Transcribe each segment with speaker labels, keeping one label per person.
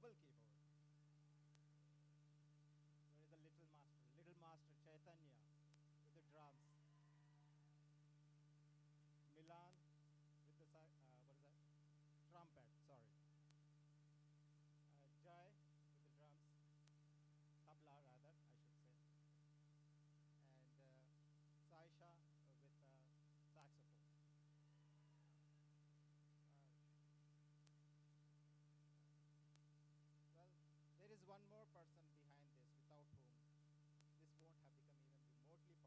Speaker 1: double keyboard. There is a little master Chaitanya with the drums. Milan with the what is that? Trumpet. Sorry. Jai with the drums, tabla rather, I should say, and Saisha with saxophone. Well, there is one more person behind this without whom this won't have become even remotely possible.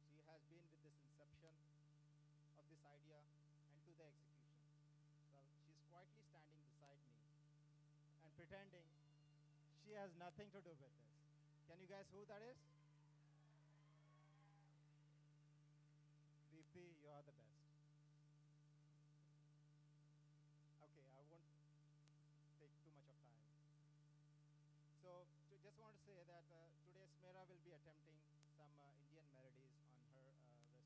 Speaker 1: She has been with this inception of this idea and to the execution. Well, she's quietly standing beside me and pretending she has nothing to do with this. Can you guess who that is? VP, you are the best. Okay, I won't take too much of time. So, just want to say that today Smera will be attempting some Indian melodies on her Western flute.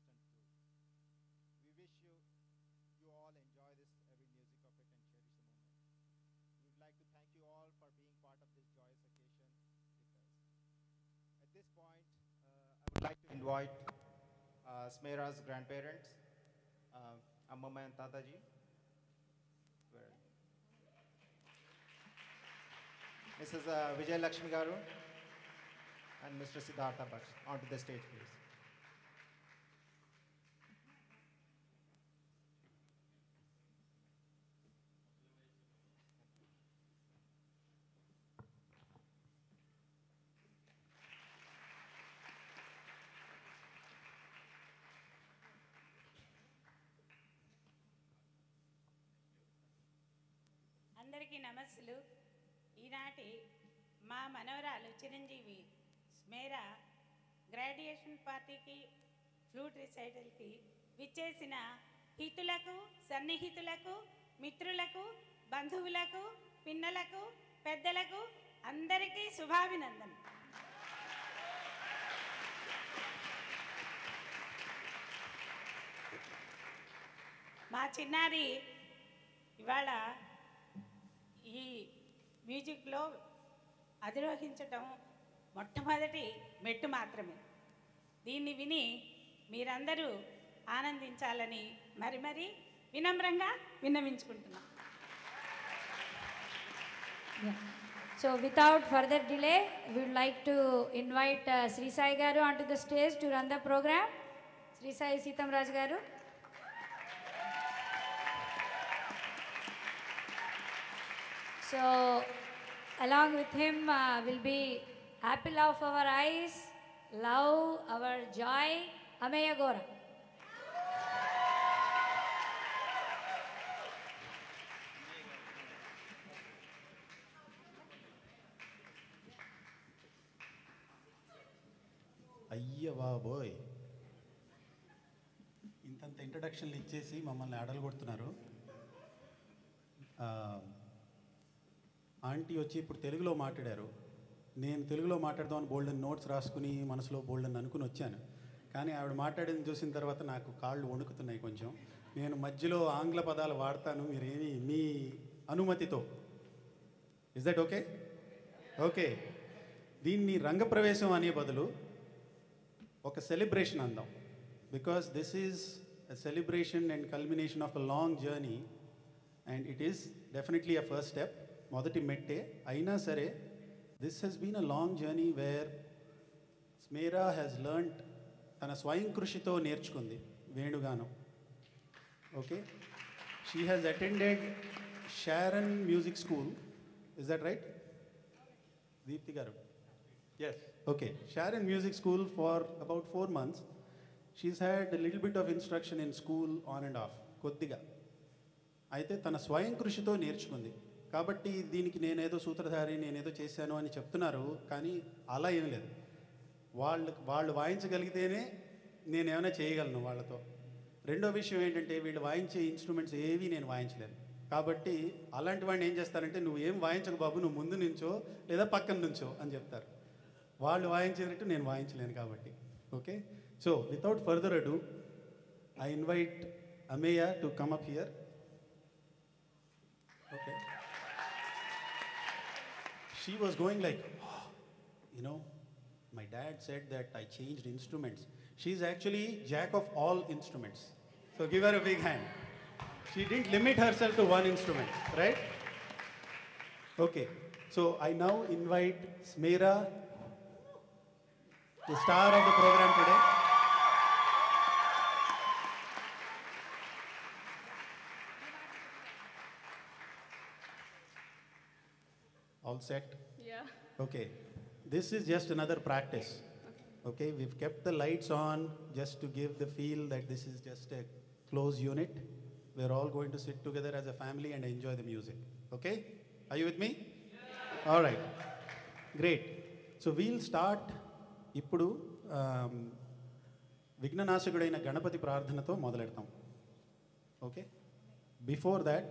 Speaker 1: We wish you all enjoy this every music of it and cherish the moment. We would like to thank you all for being part of this joyous occasion with us. At this point, I would like to invite Smera's grandparents, Amma and Tataji. Mrs. Vijay Lakshmi Garu and Mr. Siddhartha Baksh onto the stage, please.
Speaker 2: అందరికీ నమస్సులు. ఈనాటి మా మనవరాలు Chiranjeevi స్మేరా graduation పార్టీకి flute రిసైటల్కి విచ్చేసిన హితులకు, సన్నిహితులకు, మిత్రులకు, బంధువులకు, పిన్నలకు, పెద్దలకు అందరికీ శుభాభినందనలు. మా చిన్నారి ఇవాళ ఈ మ్యూజిక్లో అధిరోహించటం మొట్టమొదటి మెట్టు మాత్రమే. దీన్ని విని మీరందరూ ఆనందించాలని మరి వినమ్రంగా విన్నవించుకుంటున్నాం.
Speaker 3: So without further delay, we would like to invite Sri Sai Garu onto the stage to run the program. Sri Sai Sitamraj Garu. So along with him will be apple of our eyes, love, our joy, Ameya Gora.
Speaker 4: అయ్య బాబోయ్, ఇంతంత ఇంట్రడక్షన్లు ఇచ్చేసి మమ్మల్ని ఆడలు కొడుతున్నారు. Aunty వచ్చి ఇప్పుడు తెలుగులో మాట్లాడారు. నేను తెలుగులో మాట్లాడదామని బోల్డెన్ నోట్స్ రాసుకుని మనసులో బోల్డెన్ అనుకుని వచ్చాను. కానీ ఆవిడ మాట్లాడింది చూసిన తర్వాత నాకు కాళ్ళు వణుకుతున్నాయి కొంచెం. నేను మధ్యలో ఆంగ్ల పదాలు వాడతాను, మీరేమి మీ అనుమతితో. Is that okay? ఓకే. దీన్ని రంగప్రవేశం అనే బదులు ఒక సెలబ్రేషన్ అందాం. Because this is a celebration and culmination of a long journey, and it is definitely a first step. మొదటి మెట్టే అయినా సరే, this has been a long journey where Smera has learnt, తన స్వయం కృషితో నేర్చుకుంది వేణుగానం. Okay, she has attended Sharon Music School. Is that right? Deepthi garu? Yes. Okay, Sharon Music School for about 4 months. She's had a little bit of instruction in school on and off, కొద్దిగా. అయితే తన స్వయం కృషితో నేర్చుకుంది. కాబట్టి దీనికి నేనేదో సూత్రధారి, నేనేదో చేశాను అని చెప్తున్నారు, కానీ అలా ఏం లేదు. వాళ్ళు వాయించగలిగితేనే నేనేమైనా చేయగలను వాళ్ళతో. రెండో విషయం ఏంటంటే, వీళ్ళు వాయించే ఇన్స్ట్రుమెంట్స్ ఏవి నేను వాయించలేను. కాబట్టి అలాంటి వాడిని ఏం చేస్తారంటే, నువ్వు ఏం వాయించకు బాబు, నువ్వు ముందు నుంచో లేదా పక్కన నుంచో అని చెప్తారు. వాళ్ళు వాయించేటట్టు నేను వాయించలేను కాబట్టి. ఓకే, సో వితౌట్ ఫర్దర్ అడు, I invite Ameya to come up here. Okay, she was going like, "Oh, you know, my dad said that I changed instruments. She's actually jack of all instruments. So give her a big hand. She didn't limit herself to one instrument, right? Okay, so I now invite Smera, the star of the program today. All set?
Speaker 5: Yeah.
Speaker 4: Okay, this is just another practice. Okay, we've kept the lights on just to give the feel that this is just a close unit. We're all going to sit together as a family and enjoy the music. Okay? Are you with me? Yeah. All right. Great. So we'll start ఇప్పుడు విఘ్ననాశకుడైన గణపతి ప్రార్థనతో మొదలెడతాం. Okay? Before that,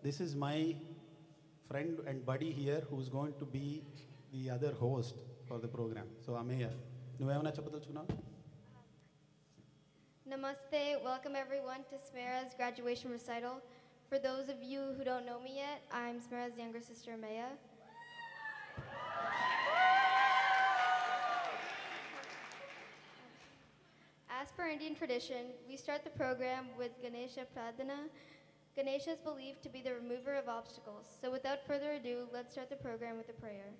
Speaker 4: this is my friend and buddy here who's going to be the other host for the program. So Ameya, నువ్వేమైనా చెప్పదలుచుకున్నావు?
Speaker 6: Namaste, welcome everyone to Smera's graduation recital. For those of you who don't know me yet, I'm Smera's younger sister, Maya. As per Indian tradition, we start the program with Ganesha Pradhana. Ganesha is believed to be the remover of obstacles. So without further ado, let's start the program with a prayer.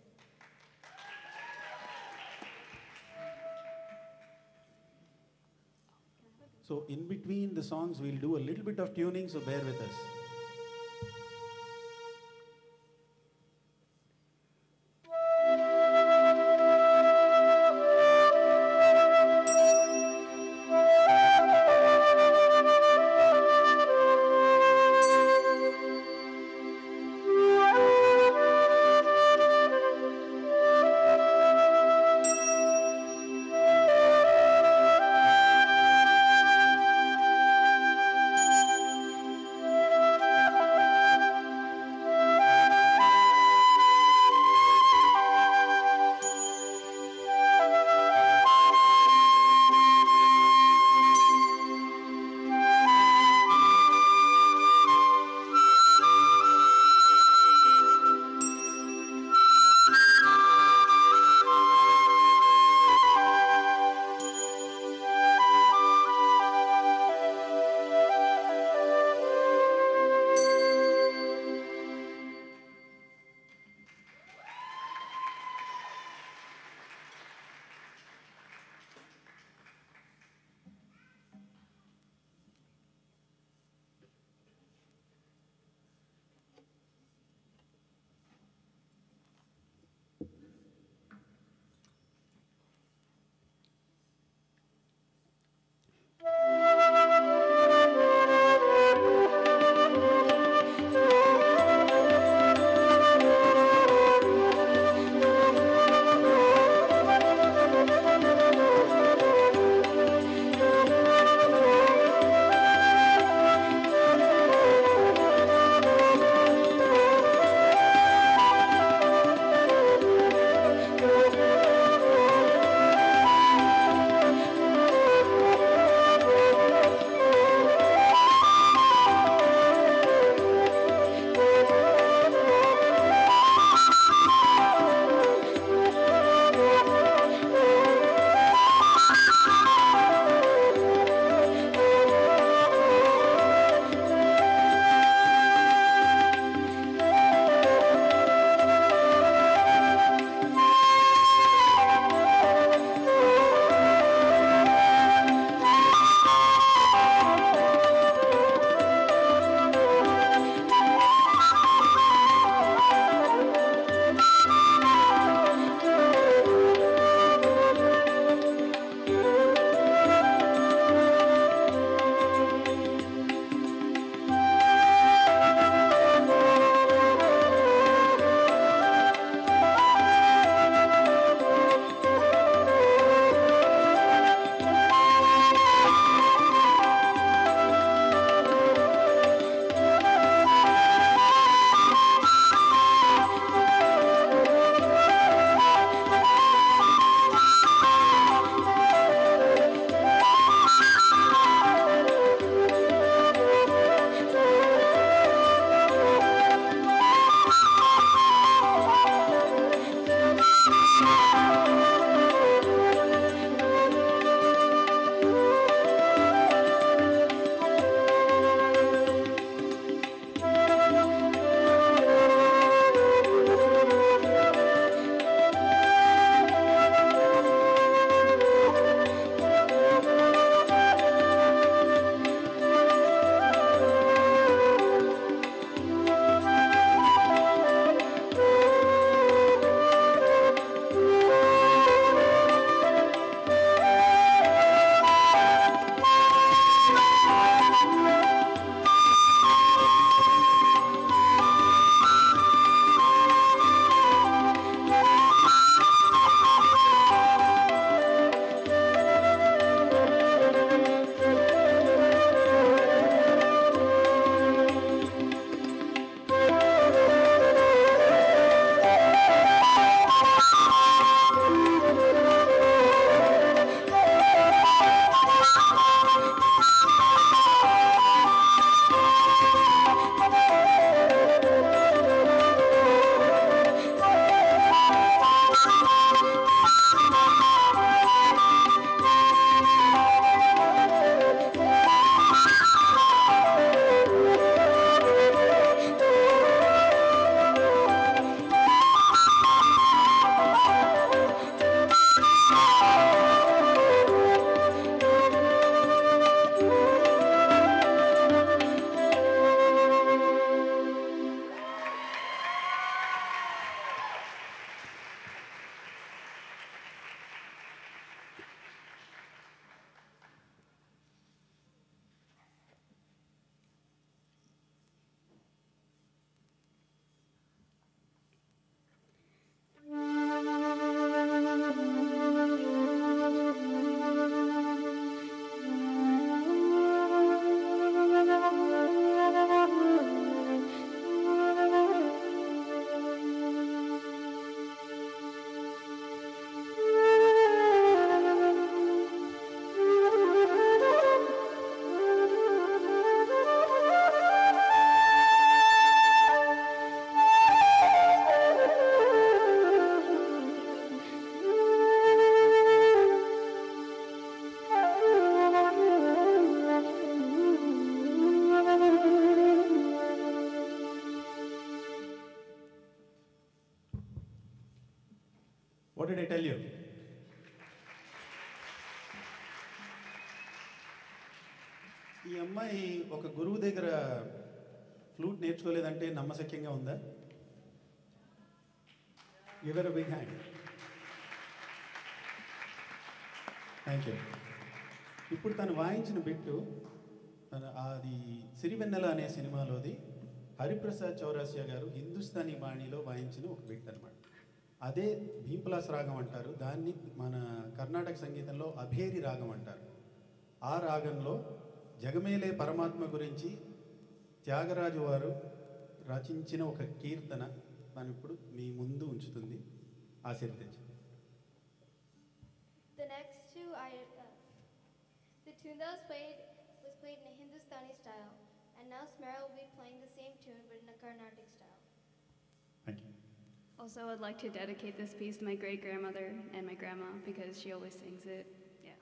Speaker 4: So in between the songs, we'll do a little bit of tuning, so bear with us.
Speaker 6: Thank
Speaker 4: What did I tell you? ఈ అమ్మాయి ఒక గురువు దగ్గర flute నేర్చుకోలేదంటే నమ్మశక్యంగా ఉందా? Give her a big hand. Thank you. ఇప్పుడు తను వాయించిన బిట్టు అది సిరివెన్నెల అనే సినిమాలోది హరిప్రసాద్ చౌరాసియా గారు హిందుస్థానీ బాణీలో వాయించిన ఒక బిట్ అనమాట. అదే భీంపలాస్ రాగం అంటారు, దాన్ని మన కర్ణాటక సంగీతంలో అభేరి రాగం అంటారు. ఆ రాగంలో జగమేలే పరమాత్మ గురించి త్యాగరాజు వారు రచించిన ఒక కీర్తన తను ఇప్పుడు మీ ముందు ఉంచుతుంది. ఆశీర్వదించండి.
Speaker 6: The next two, the tune that was played in a Hindustani style, and now Smera will be playing the same tune but in a Carnatic style.
Speaker 4: Thank you.
Speaker 5: Also, I'd like to dedicate this piece to my great-grandmother and my grandma because she always sings it. Yeah.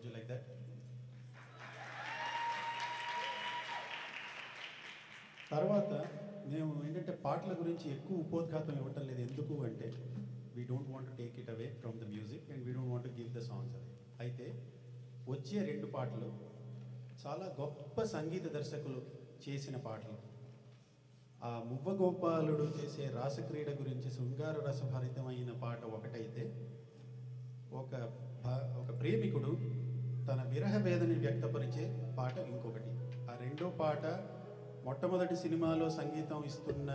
Speaker 4: Would you like that? తర్వాత మేము ఏంటంటే పాటల గురించి ఎక్కువ ఉపోద్ఘాతం ఇవ్వటం లేదు. ఎందుకు అంటే we don't want to take it away from the music and we don't want to give the songs away. అయితే వచ్చే 2 పాటలు చాలా గొప్ప సంగీత దర్శకులు చేసిన పాటలు. ఆ మువ్వగోపాలుడు చేసే రాసక్రీడ గురించి శృంగార రసభరితమైన పాట ఒకటైతే, ఒక ప్రేమికుడు తన విరహ వేదనని వ్యక్తపరిచే పాట ఇంకొకటి. ఆ రెండో పాట మొట్టమొదటి సినిమాలో సంగీతం ఇస్తున్న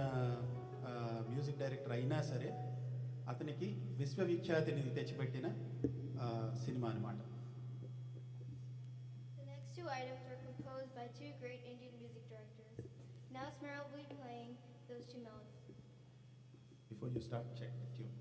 Speaker 4: మ్యూజిక్ డైరెక్టర్ అయినా సరే అతనికి విశ్వవిఖ్యాతిని తెచ్చిపెట్టిన సినిమా అన్నమాట.
Speaker 6: The next 2 items were composed by 2 great Indian music directors. Now Smera will be playing those 2 melodies.
Speaker 4: Before you start, check the tune.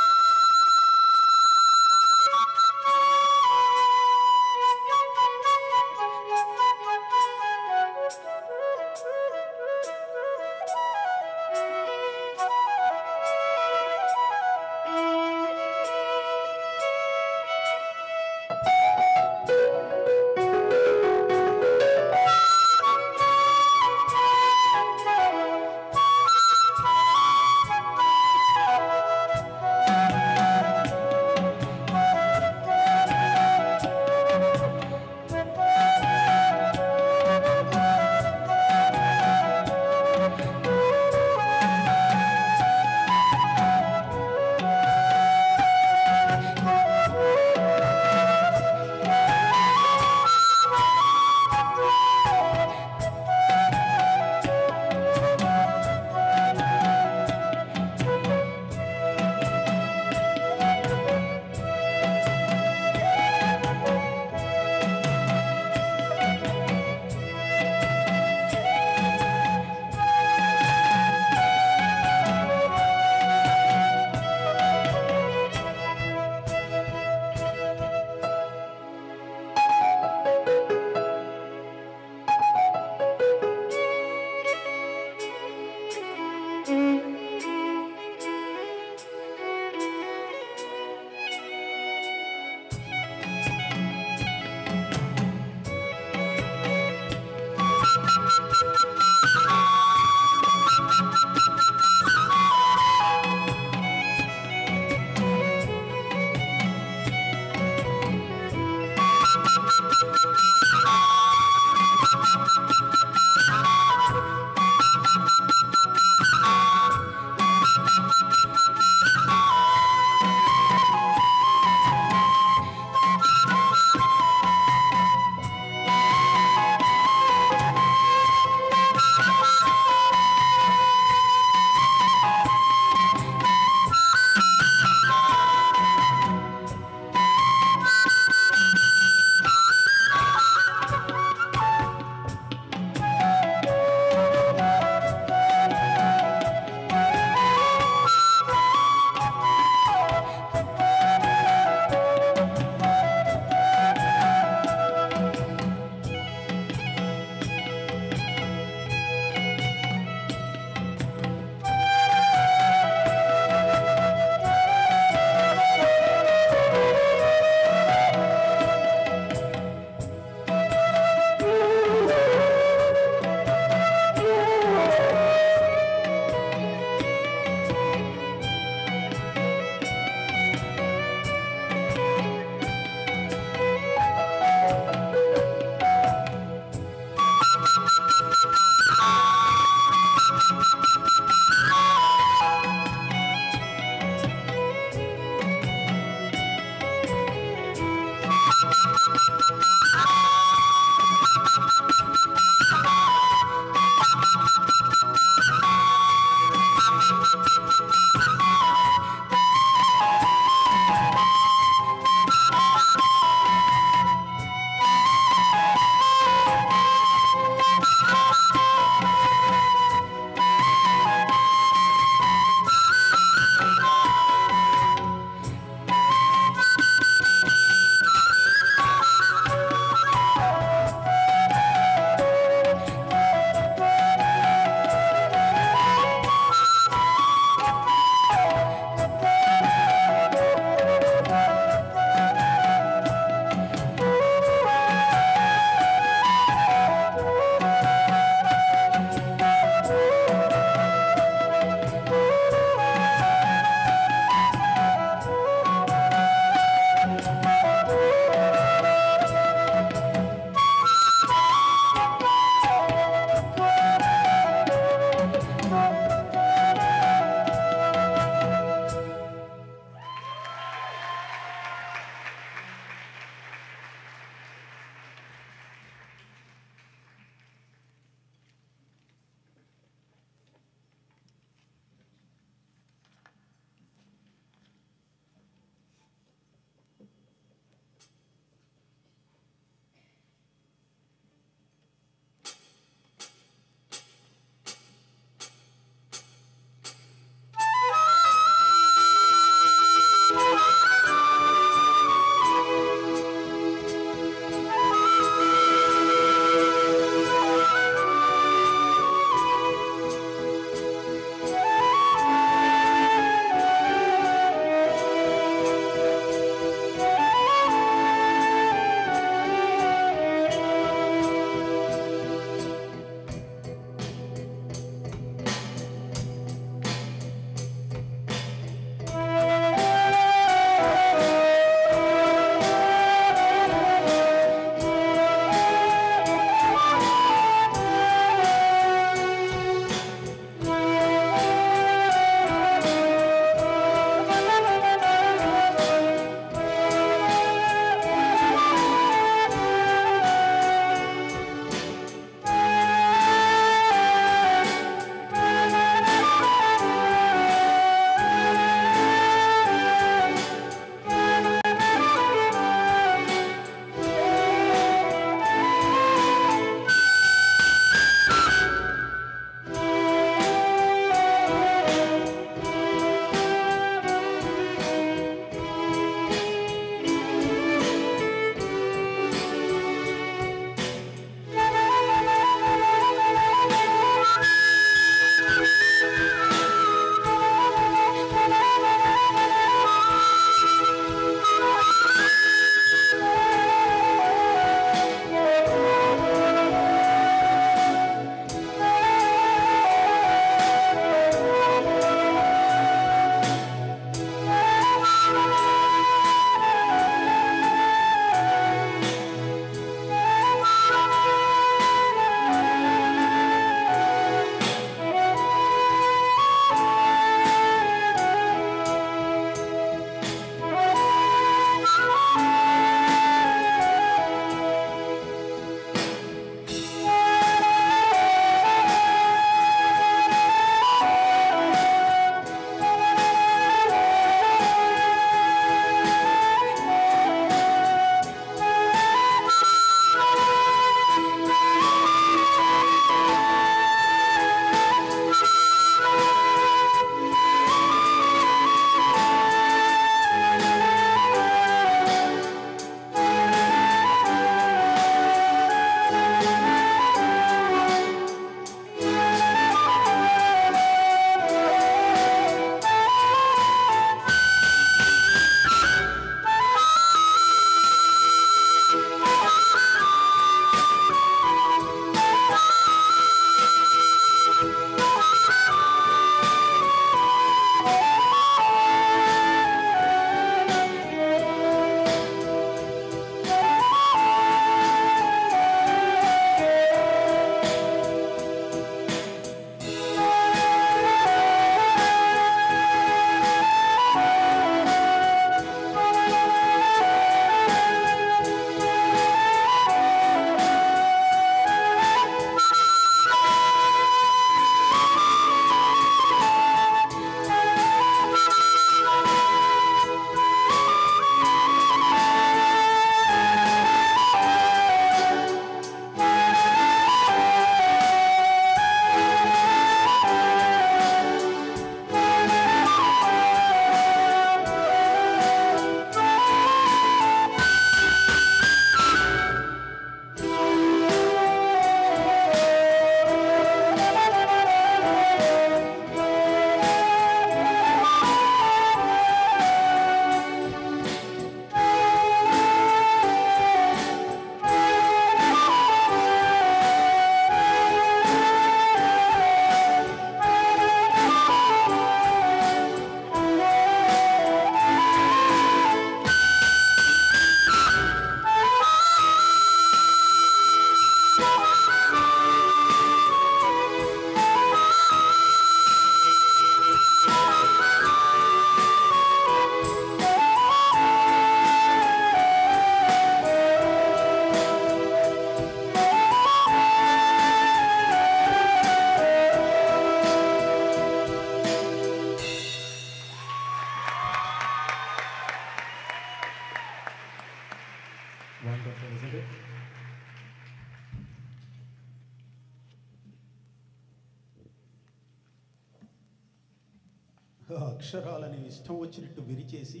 Speaker 4: ఆ అక్షరాలని ఇష్టం వచ్చినట్టు విరిచేసి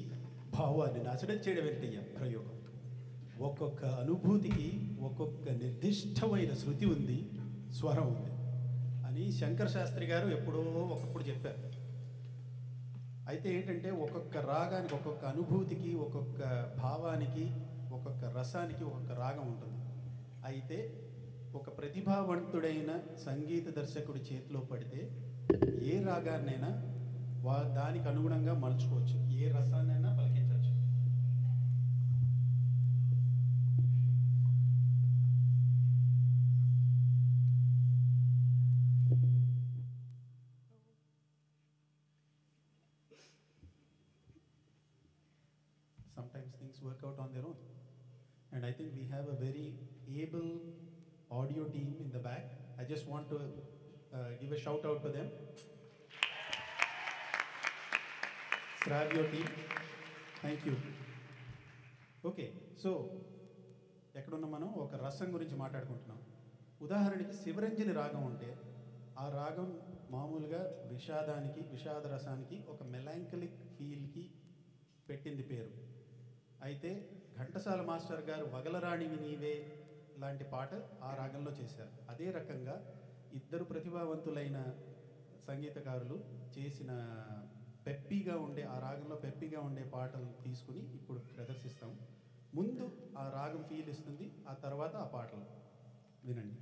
Speaker 4: భావాన్ని నాశనం చేయడం ఏంటయ్య ప్రయోగం. ఒక్కొక్క అనుభూతికి ఒక్కొక్క నిర్దిష్టమైన శృతి ఉంది, స్వరం ఉంది అని శంకర శాస్త్రి గారు ఎప్పుడో ఒకప్పుడు చెప్పారు. అయితే ఏంటంటే ఒక్కొక్క రాగానికి, ఒక్కొక్క అనుభూతికి, ఒక్కొక్క భావానికి, ఒక్కొక్క రసానికి ఒక్కొక్క రాగం ఉంటుంది. అయితే ఒక ప్రతిభావంతుడైన సంగీత దర్శకుడి చేతిలో పడితే ఏ రాగాన్నైనా దానికి అనుగుణంగా మలుచుకోవచ్చు, ఏ రసాన్నైనా పలికించవచ్చు. Sometimes things work out on their own. And I think we have a very able audio team in the back. I just want to give a shout out to them. Sravio team, thank you. Okay, so ఎక్కడున్నా మనం ఒక రసం గురించి మాట్లాడుకుంటున్నాం. ఉదాహరణకి శివరంజని రాగం ఉంటే ఆ రాగం మామూలుగా విషాదానికి, విషాద రసానికి, ఒక మెలాంకలిక్ ఫీల్కి పెట్టింది పేరు. అయితే ఘంటసాల మాస్టర్ గారు వగలరాణివి నీవే లాంటి పాట ఆ రాగంలో చేశారు. అదే రకంగా ఇద్దరు ప్రతిభావంతులైన సంగీతకారులు చేసిన పెప్పీగా ఉండే, ఆ రాగంలో పెప్పీగా ఉండే పాటలు తీసుకుని ఇప్పుడు ప్రదర్శిస్తాం. ముందు ఆ రాగం ఫీల్ ఇస్తుంది, ఆ తర్వాత ఆ పాటలు వినండి.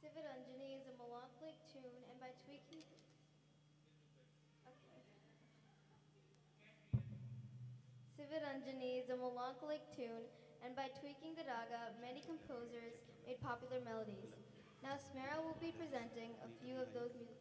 Speaker 6: Sivaranjani is a melancholic tune, and by tweaking Sivaranjani is a melancholic tune, and by tweaking the raga, many composers made popular melodies. Now Smera will be presenting a few of those music.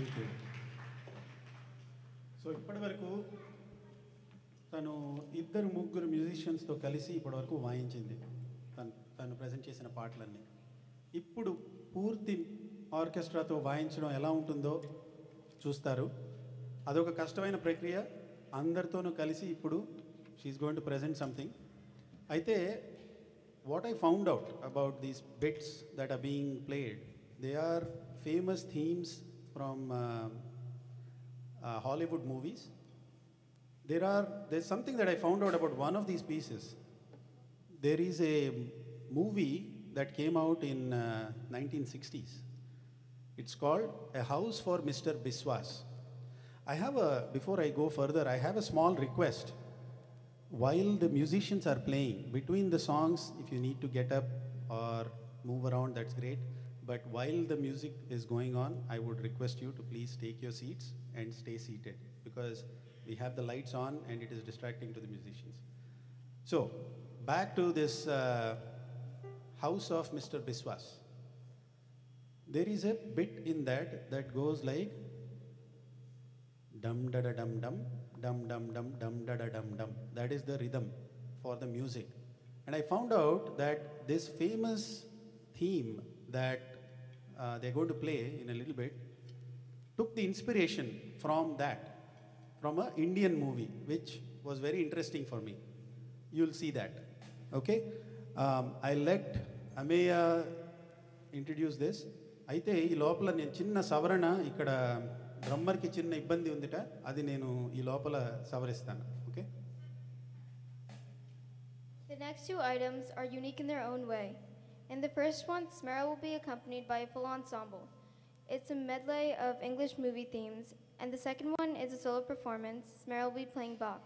Speaker 4: Thank you. So ఇప్పటివరకు తను ఇద్దరు ముగ్గురు మ్యూజిషియన్స్తో కలిసి ఇప్పటివరకు వాయించింది తను present చేసిన పాటలన్నీ. ఇప్పుడు పూర్తి ఆర్కెస్ట్రాతో వాయించడం ఎలా ఉంటుందో చూస్తారు. అదొక కష్టమైన ప్రక్రియ. అందరితోనూ కలిసి ఇప్పుడు she's going to present something. అయితే what I found out about these bits that are being played, they are famous themes from Hollywood movies. There's something that I found out about one of these pieces. There is a movie that came out in 1960s. It's called A House for Mr. Biswas. Before I go further, I have a small request. While the musicians are playing, between the songs, if you need to get up or move around, that's great. But while the music is going on, I would request you to please take your seats and stay seated, because we have the lights on and it is distracting to the musicians. So, back to this House of Mr. Biswas. There is a bit in that goes like dum da da dum dum dum dum dum dum da da dum dum. That is the rhythm for the music. And I found out that this famous theme that they're going to play in a little bit took the inspiration from an Indian movie, which was very interesting for me. You'll see that. Okay? I'll let Ameya introduce this. అయితే ఈ లోపల నేను చిన్న సవరణ ఇక్కడ డ్రమ్మర్కి చిన్న ఇబ్బంది ఉందిట, అది నేను ఈ లోపల సవరిస్తాను. Okay?
Speaker 6: The next two items are unique in their own way. In the first one, Smera will be accompanied by a full ensemble. It's a medley of English movie themes, and the second one is a solo performance. Smera will be playing Bach.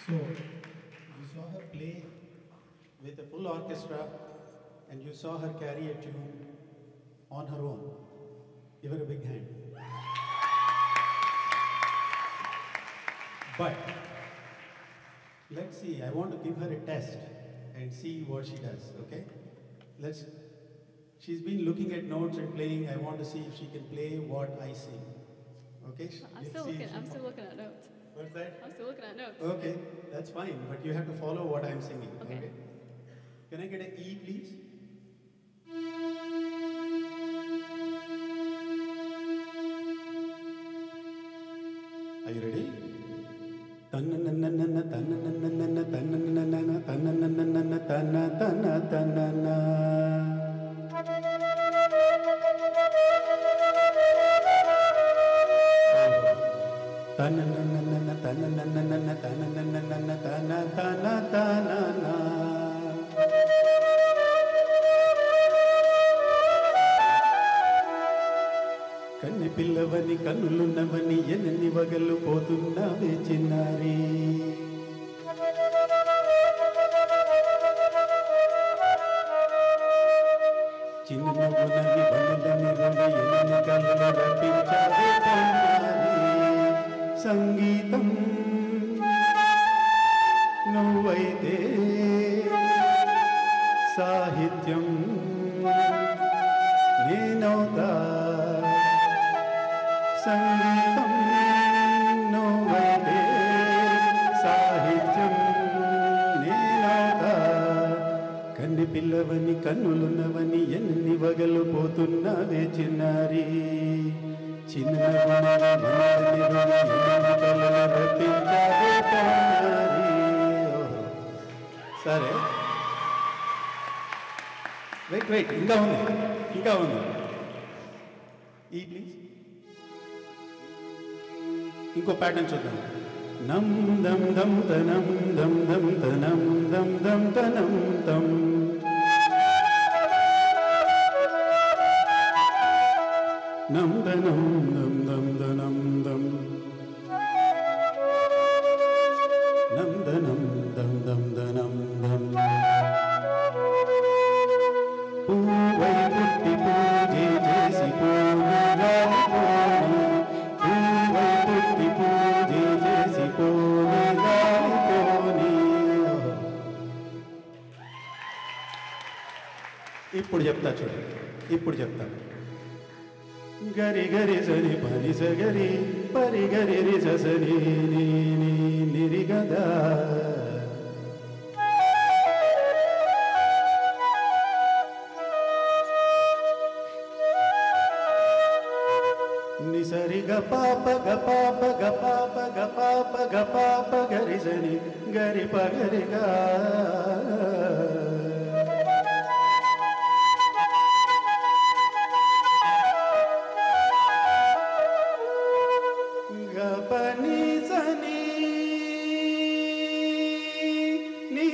Speaker 4: So, you saw her play with a full orchestra and you saw her carry a tune on her own. Give her a big hand. But, let's see, I want to give her a test and see what she does, okay? She's been looking at notes and playing. I want to see if she can play what I sing. Okay?
Speaker 5: I'm still looking at notes.
Speaker 4: What's that?
Speaker 5: I'm still looking at notes.
Speaker 4: Okay, that's fine, but you have to follow what I'm singing.
Speaker 5: Okay.
Speaker 4: Can I get an E, please? Are you ready? Tanna కన్ని పిల్లవని కన్నులున్నవని ఎన్ని వగలు పోతున్నావే చిన్నారి చిన్న నవ్వునవి వనులని రవి ఎన్ని కళ్ళ రప్పించావే పొన్నారి సంగీతం నువ్వైతే సాహిత్యం నేనవుతా సంగీతం నువ్వైతే సాహిత్యం నేనవుతా కన్ని పిల్లవని కన్నులున్నవని ఎన్ని వగలు పోతున్నావే చిన్నారి చిన్న రప్పించావే పొన్నారి సరే వెయిట్ ఇంకా ఉంది ఈ ప్లీజ్ ఇంకో ప్యాటర్న్ చూద్దాం నం దం దం తనం దం దం తనం దం దం తనం తం నం దనం దం దం దనం దం నం దనం దం దం దనం దం పూవై పుట్టి పూజే చేసి పూజారిపోని పూవై పుట్టి పూజే చేసి పూజారిపోని ఇప్పుడు చెప్తా గరి గరి సని పని సగరి పరి గరి రి సని నిరి గదా నిసరి గ పాప గరి సని గరి పగరి గా గపని సని నీ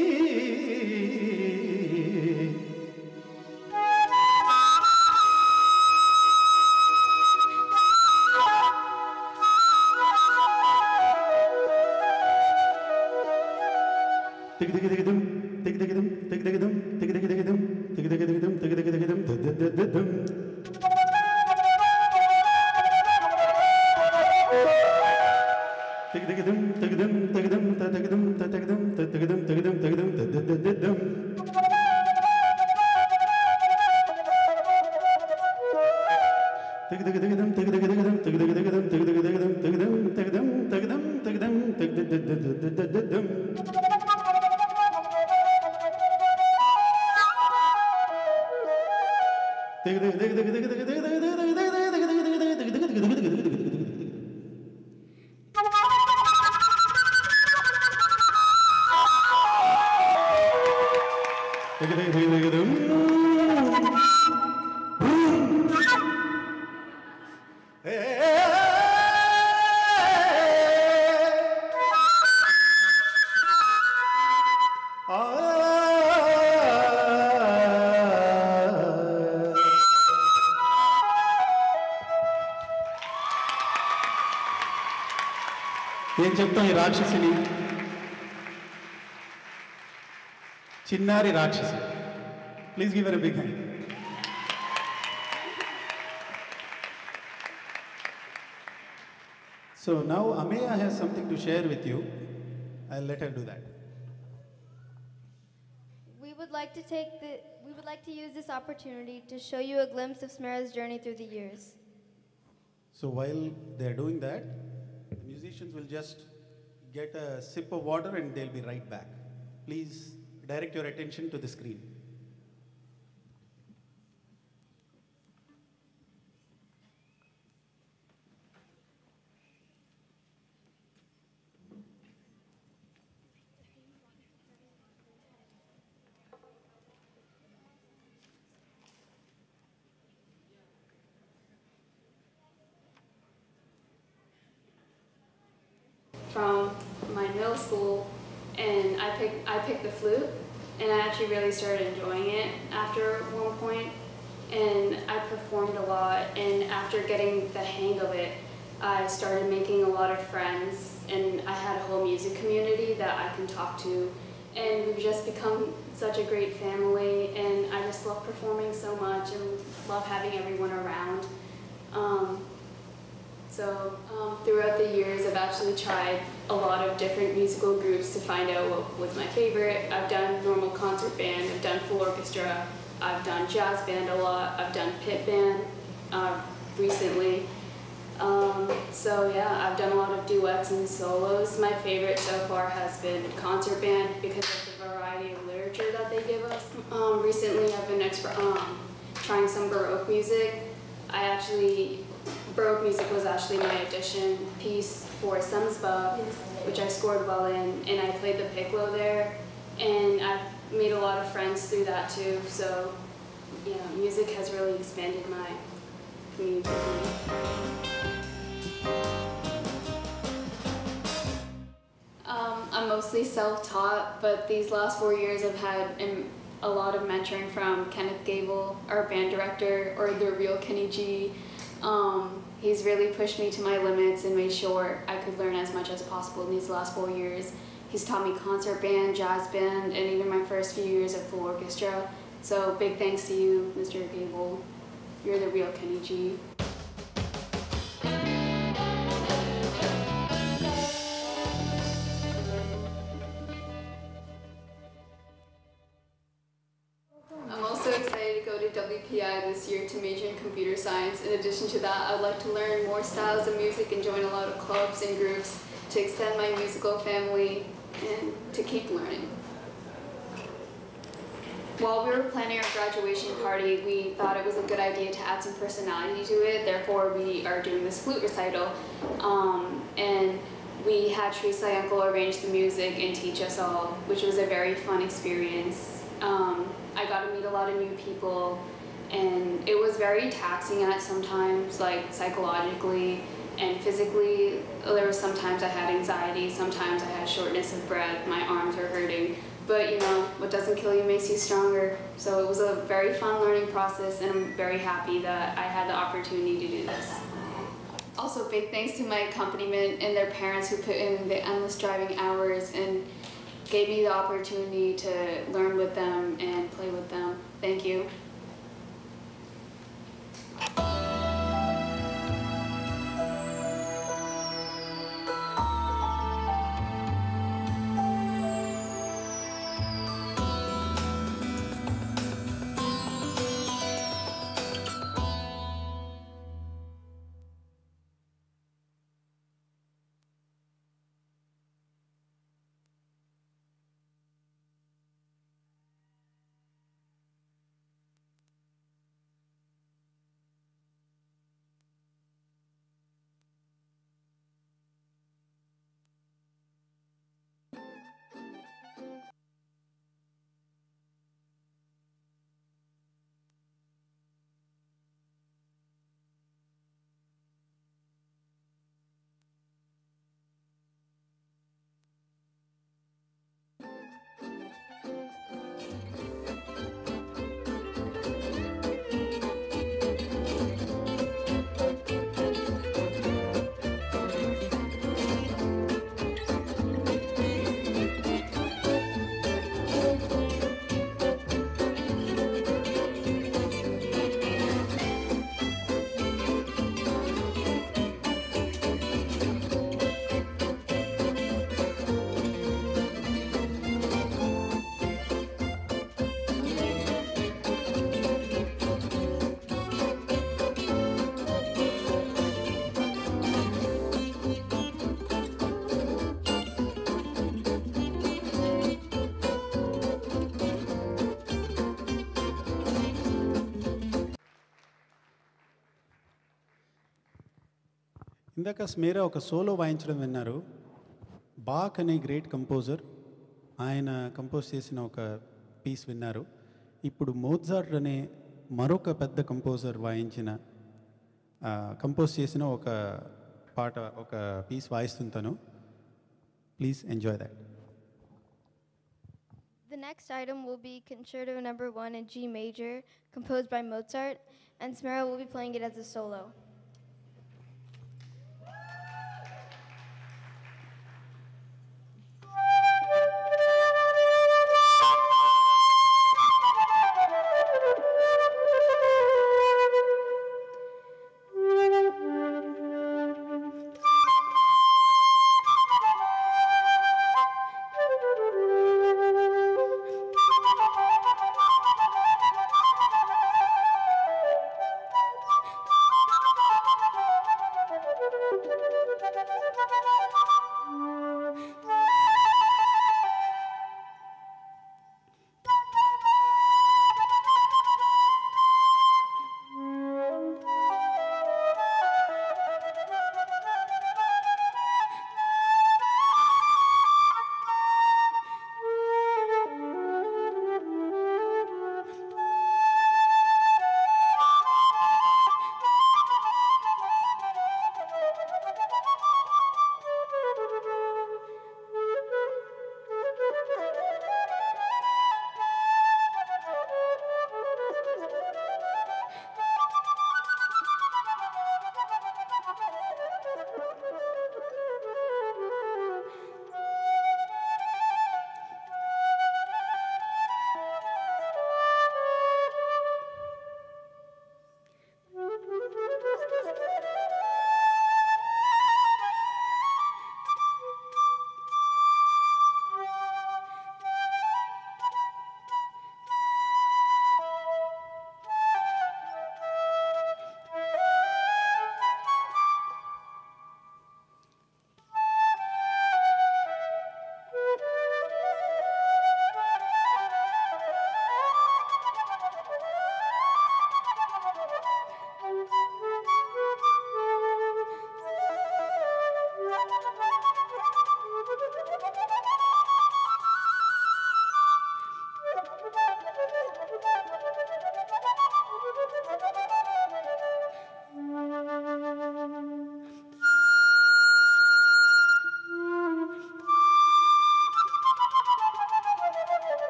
Speaker 4: ఏం చెప్తాం ఈ రాక్షసిని చిన్నారి రాక్షసి please give her a big hand So now Ameya has something to share with you. I'll let her do that.
Speaker 6: We would like to use this opportunity to show you a glimpse of Smera's journey through the years.
Speaker 4: So while they're doing that, the musicians will just get a sip of water and they'll be right back. Please direct your attention to the screen.
Speaker 5: From my middle school, and I picked the flute, and I actually really started enjoying it after one point, and I performed a lot, and after getting the hang of it, I started making a lot of friends, and I had a whole music community that I can talk to, and we've just become such a great family, and I just love performing so much and love having everyone around. Throughout the years, I've actually tried a lot of different musical groups to find out what was my favorite. I've done normal concert band, I've done full orchestra, I've done jazz band a lot, I've done pit band recently. I've done a lot of duets and solos. My favorite so far has been concert band because of the variety of literature that they give us. Recently, I've been trying some Baroque music. Baroque music was actually my audition piece for Semspa, which I scored well in, and I played the piccolo there, and I've made a lot of friends through that too, so music has really expanded my community. I'm mostly self-taught, but these last 4 years I've had a lot of mentoring from Kenneth Gable, our band director, or the real Kenny G. He's really pushed me to my limits and made sure I could learn as much as possible in these last 4 years. He's taught me concert band, jazz band, and even my first few years of full orchestra. So big thanks to you, Mr. Gable. You're the real Kenny G. I'm also excited to go to WPI this year to major in computer science. In addition to that, I'd like to learn more styles of music and join a lot of clubs and groups to extend my musical family and to keep learning. While we were planning our graduation party, we thought it was a good idea to add some personality to it. Therefore, we are doing this flute recital. And we had Teresa Uncle arrange the music and teach us all, which was a very fun experience. I got to meet a lot of new people, and it was very taxing at sometimes, like psychologically and physically. There were sometimes I had anxiety, sometimes I had shortness of breath, my arms were hurting. But what doesn't kill you makes you stronger. So it was a very fun learning process, and I'm very happy that I had the opportunity to do this. Also, big thanks to my accompaniment and their parents who put in the endless driving hours and gave me the opportunity to learn with them and play with them. Thank you.
Speaker 4: ఇందాక స్మేరా ఒక solo వాయించడం విన్నారు. Back అనే great composer, ఆయన compose చేసిన ఒక piece విన్నారు. ఇప్పుడు మోజార్ట్ అనే మరొక పెద్ద కంపోజర్ కంపోజ్ చేసిన ఒక పాట, ఒక పీస్ వాయిస్తుంటాను. Please enjoy that.
Speaker 6: The next item will be Concerto Number 1 in G major, composed by Mozart, and Smera will be playing it as a solo.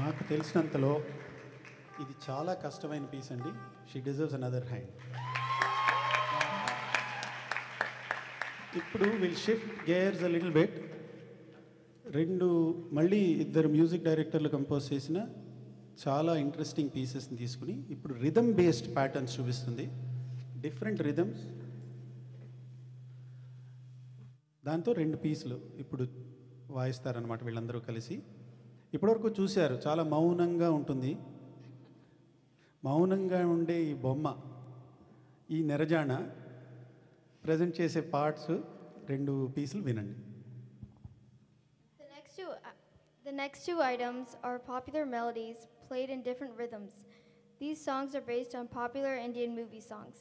Speaker 4: నాకు తెలిసినంతలో ఇది చాలా కష్టమైన పీస్ అండి. She deserves another hand. ఇప్పుడు will shift gears a little bit. మళ్ళీ ఇద్దరు music డైరెక్టర్లు compose చేసిన చాలా ఇంట్రెస్టింగ్ పీసెస్ని తీసుకుని ఇప్పుడు రిథమ్ బేస్డ్ ప్యాటర్న్స్ చూపిస్తుంది. Different rhythms. దాంతో 2 పీసులు ఇప్పుడు వాయిస్తారనమాట వీళ్ళందరూ కలిసి. ఇప్పటివరకు చూశారు, చాలా మౌనంగా ఉంటుంది. మౌనంగా ఉండే ఈ బొమ్మ, ఈ నెరజాణ ప్రజెంట్ చేసే పార్ట్స్ 2 పీసులు వినండి.
Speaker 6: The next two items are popular melodies played in different rhythms. These songs are based on popular Indian movie songs.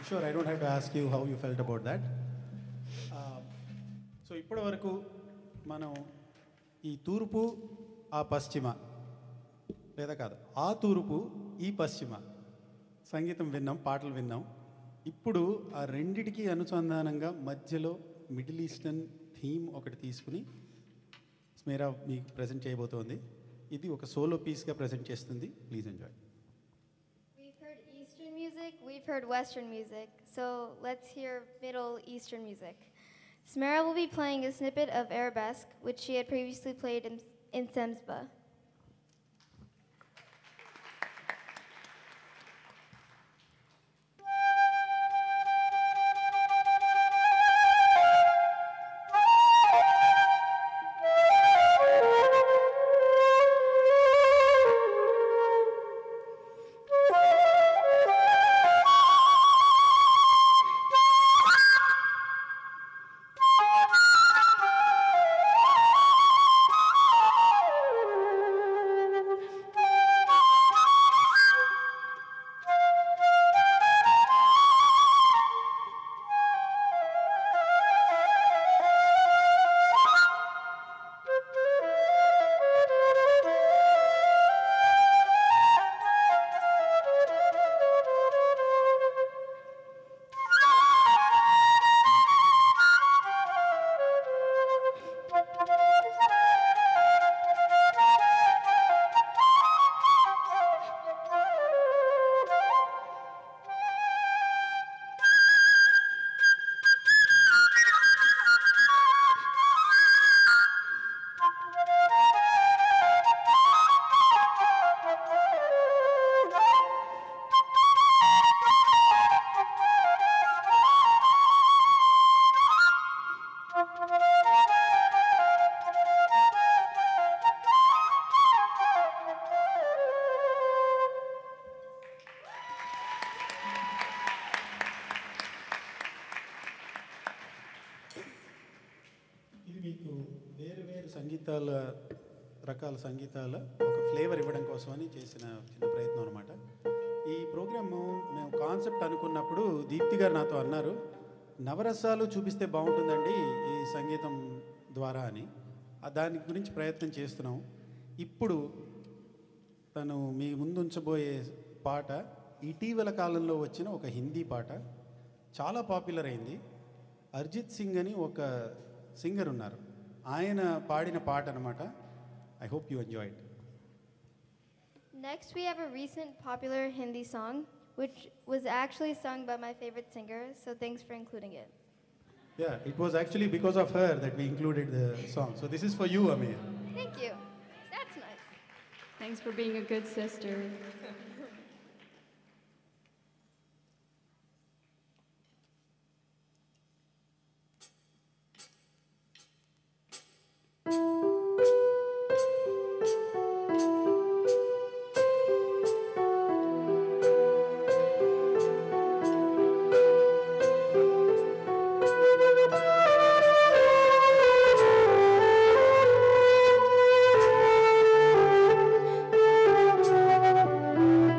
Speaker 4: sure I don't have to ask you how you felt about that. So ఇప్పటి వరకు మనం ఈ తూర్పు ఆ పశ్చిమ లేదా కాదు ఆ తూర్పు ఈ పశ్చిమ సంగీతం విన్నాం, పాటలు విన్నాం. ఇప్పుడు ఆ రెండిటికి అనుసంధానంగా మధ్యలో మిడిల్ ఈస్టర్న్ థీమ్ ఒకటి తీసుకుని స్మేరా మీకు ప్రజెంట్ చేయబోతోంది. ఇది ఒక సోలో పీస్గా ప్రజెంట్ చేస్తుంది. Please enjoy.
Speaker 6: We've heard Eastern music, we've heard Western music, so let's hear Middle Eastern music. Smera will be playing a snippet of arabesque, which she had previously played in Semsba.
Speaker 4: సంగీతాల రకాల సంగీతాల ఒక flavour ఇవ్వడం కోసమని చేసిన చిన్న ప్రయత్నం అనమాట. ఈ programme మేము కాన్సెప్ట్ అనుకున్నప్పుడు దీప్తి గారు నాతో అన్నారు, నవరసాలు చూపిస్తే బాగుంటుందండి ఈ సంగీతం ద్వారా అని. దాని గురించి ప్రయత్నం చేస్తున్నాం. ఇప్పుడు తను మీ ముందు ఉంచబోయే పాట ఇటీవల కాలంలో వచ్చిన ఒక హిందీ పాట, చాలా పాపులర్ అయింది. అరిజిత్ సింగ్ అని ఒక సింగర్ ఉన్నారు, ఆయన పాడిన పాట అనమాట. I hope you enjoy it.
Speaker 6: Next, we have a recent popular Hindi song, which was actually sung by my favorite singer, so thanks for including it.
Speaker 4: Yeah, it was actually because of her that we included the song. So this is for you, Amir.
Speaker 6: Thank you. That's nice.
Speaker 7: Thanks for being a good sister.
Speaker 6: Thank you.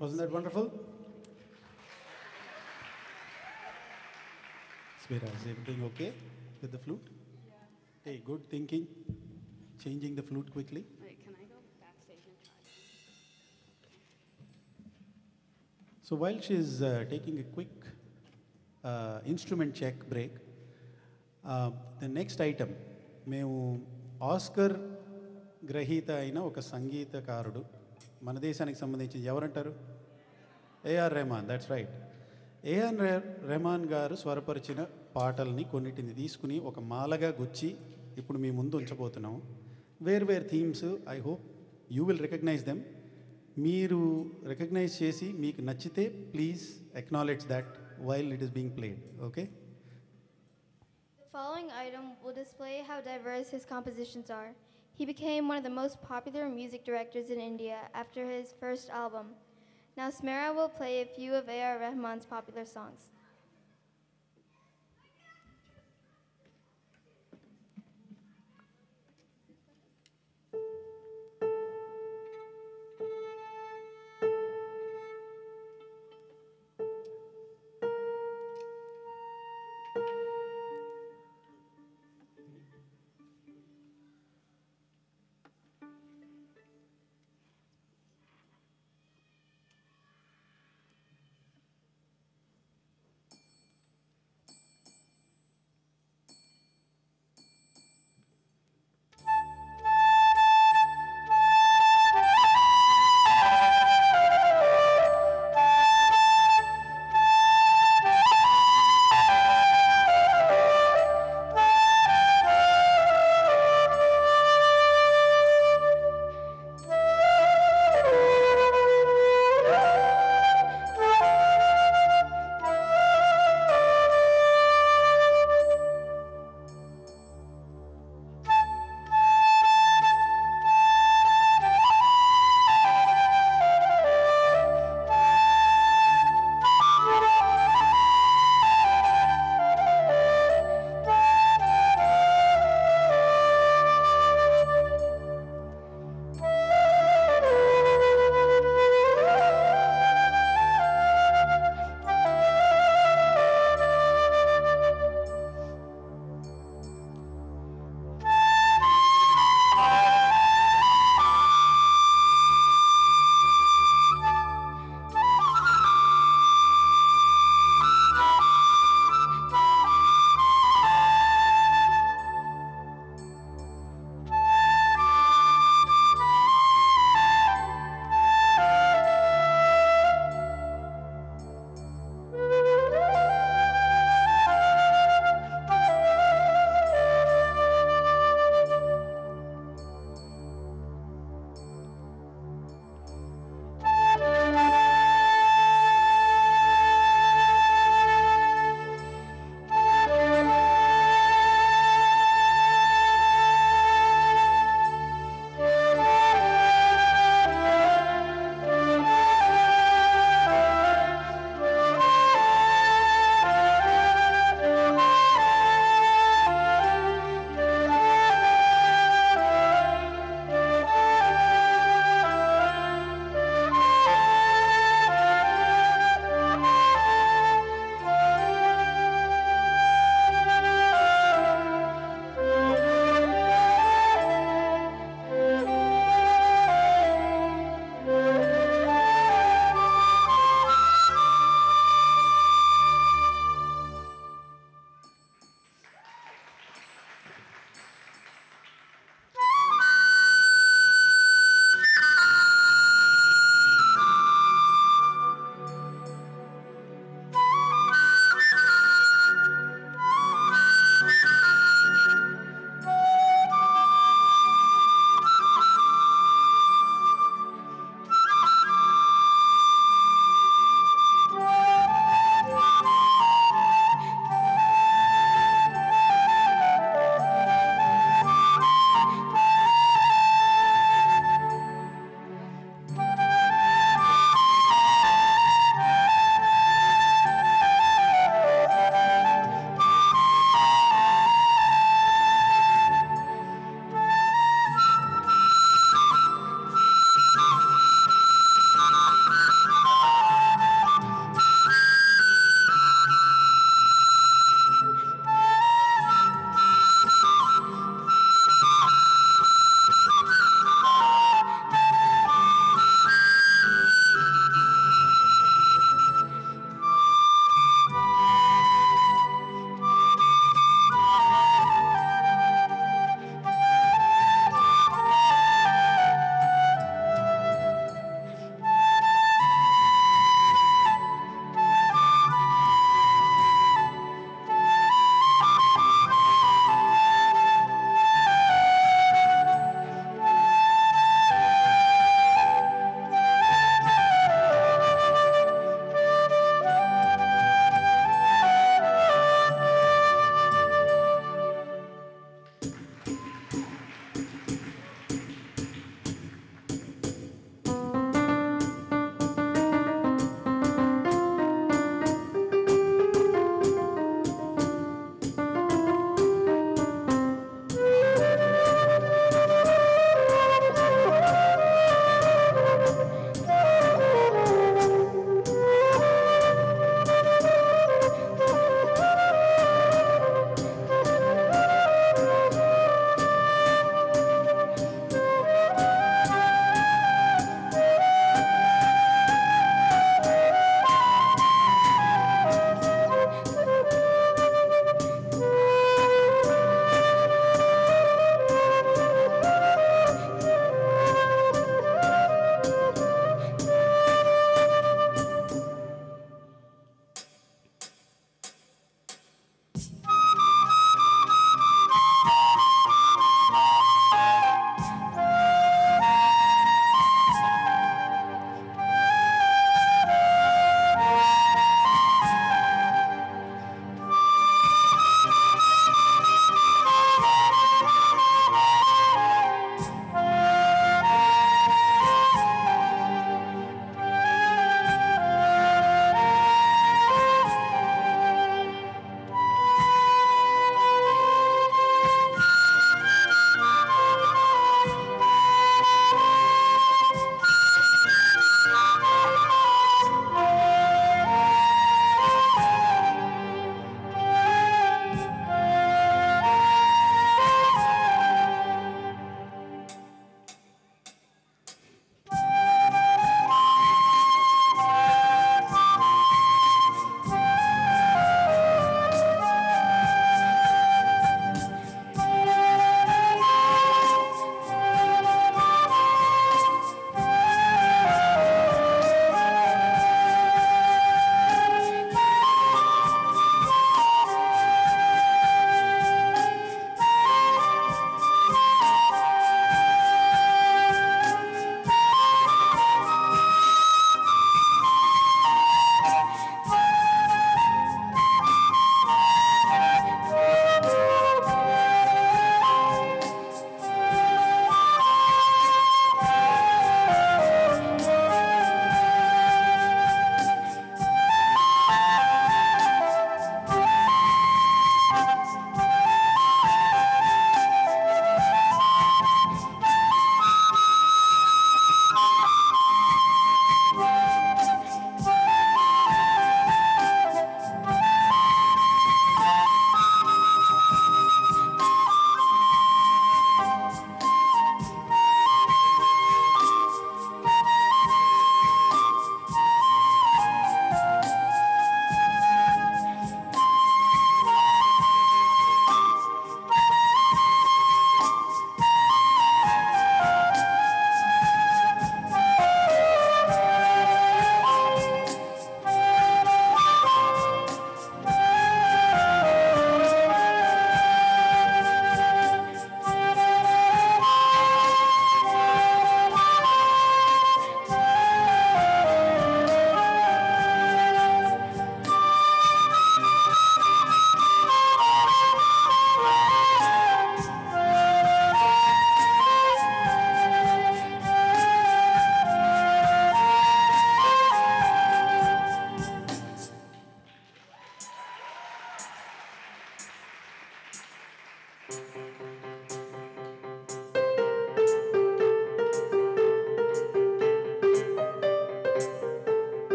Speaker 4: Wasn't that wonderful? Smera, is everything okay with the flute? Yeah. Hey, good thinking. Changing the flute quickly.
Speaker 7: Wait, can I go backstage and try?
Speaker 4: So while she's taking a quick instrument check break, the next item, మేము Oscar గ్రహీత అయిన ఒక సంగీతకారుడు మన దేశానికి సంబంధించి ఎవరంటారు? AR Rahman. That's right. AR Rahman గారు స్వరపరిచిన పాటల్ని కొన్నిటిని తీసుకుని ఒక మాలగా గుచ్చి ఇప్పుడు మీ ముందు ఉంచబోతున్నాం. Where themes. I hope you will recognize them. మీరు రికగ్నైజ్ చేసి మీకు నచ్చితే please acknowledge that while it is being played. Okay?
Speaker 6: The following item will display how diverse his compositions are. He became one of the most popular music directors in India after his first album. Now Smera will play a few of A.R. Rahman's popular songs.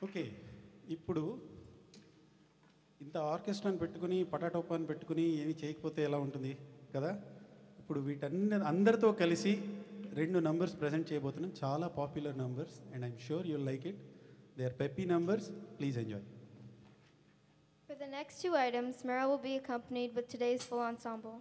Speaker 4: Okay, ఇప్పుడు ఇంత ఆర్కెస్ట్రాని పెట్టుకుని పటాటోపాన్ని పెట్టుకుని ఏమి చేయకపోతే ఎలా ఉంటుంది కదా. ఇప్పుడు అందరితో కలిసి 2 నంబర్స్ ప్రజెంట్ చేయబోతున్నాం. చాలా popular numbers and I'm sure you'll like it. They are peppy numbers. Please enjoy.
Speaker 6: For the next 2 items, Smera will be accompanied with today's full ensemble.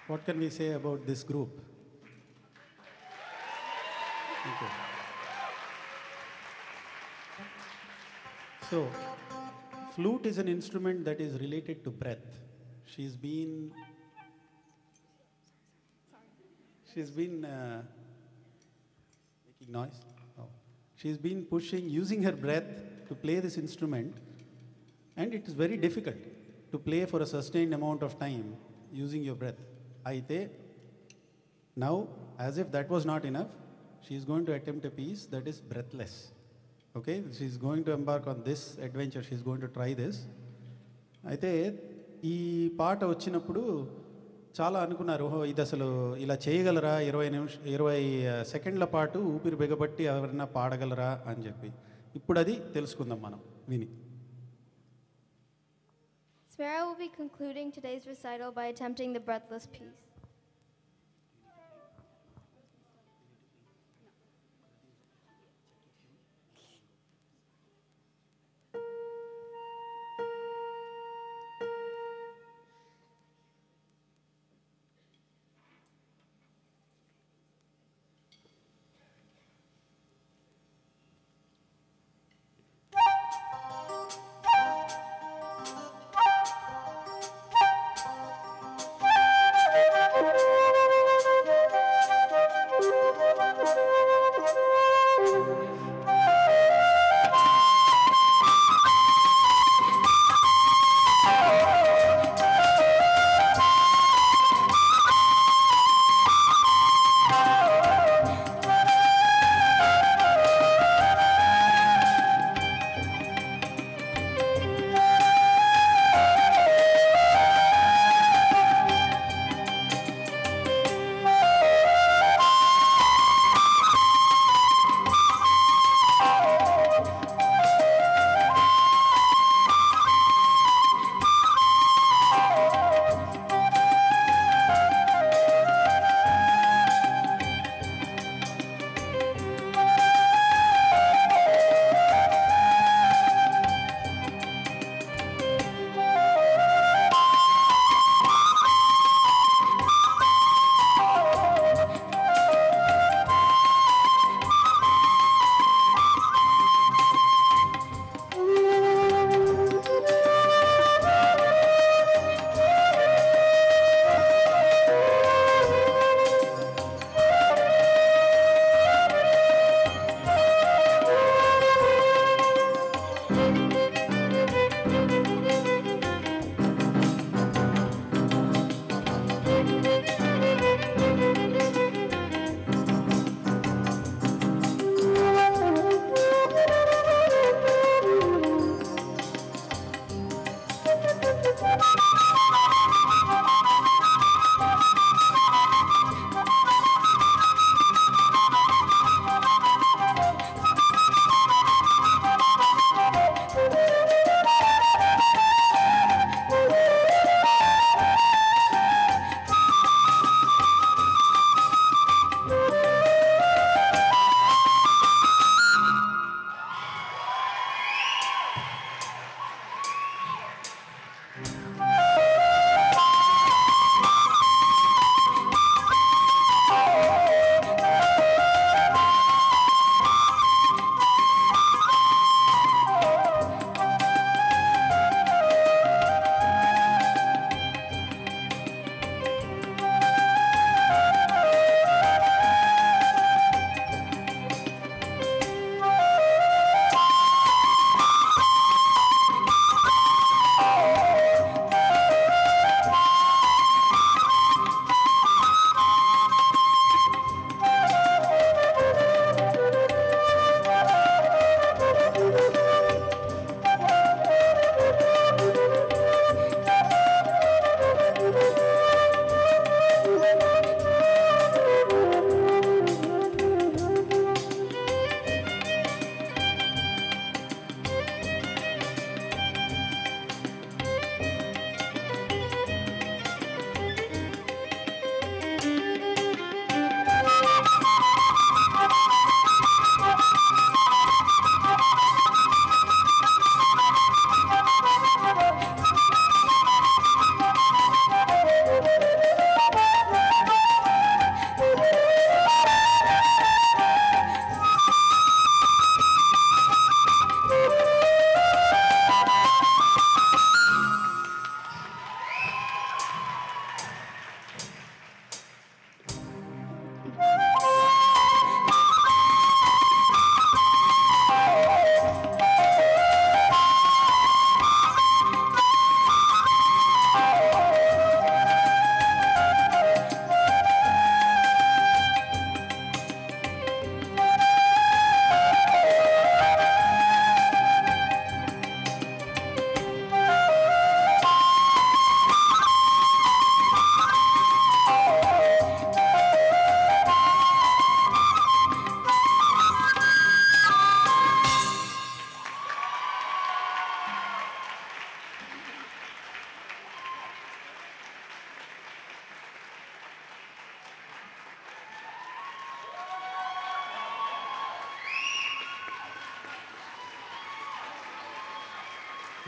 Speaker 4: What can we say about this group? Thank you. So, flute is an instrument that is related to breath. She's been making noise. Oh. She's been using her breath to play this instrument, and it is very difficult to play for a sustained amount of time using your breath. Aite, now, as if that was not enough, she is going to attempt a piece that is breathless. Okay, she's going to embark on this adventure. She's going to try this. అయితే ఈ పాట వచ్చినప్పుడు చాలా అనుకున్నారు, ఓహో ఇది అసలు ఇలా చేయగలరా, 20 సెకండ్ల పాటు ఊపిరి బిగబట్టి ఎవరైనా పాడగలరా అని చెప్పి. ఇప్పుడు అది తెలుసుకుందాం మనం విని.
Speaker 6: Smera will be concluding today's recital by attempting the breathless piece.
Speaker 8: Thank you.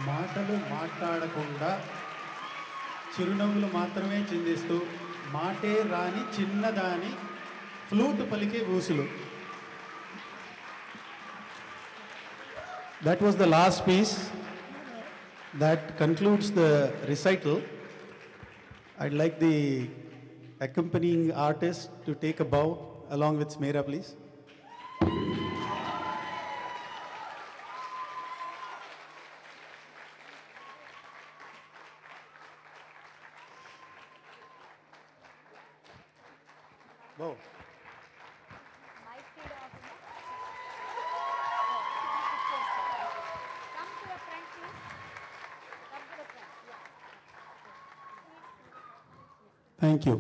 Speaker 4: మాటలు మాట్లాడకుండా చిరునవ్వులు మాత్రమే చిందిస్తూ మాటే రాని చిన్నదాని ఫ్లూట్ పలికే ఊసులు. That was the last piece that concludes the recital. I'd like the accompanying artist to take a bow along with Smera, please. Bow. Thank you.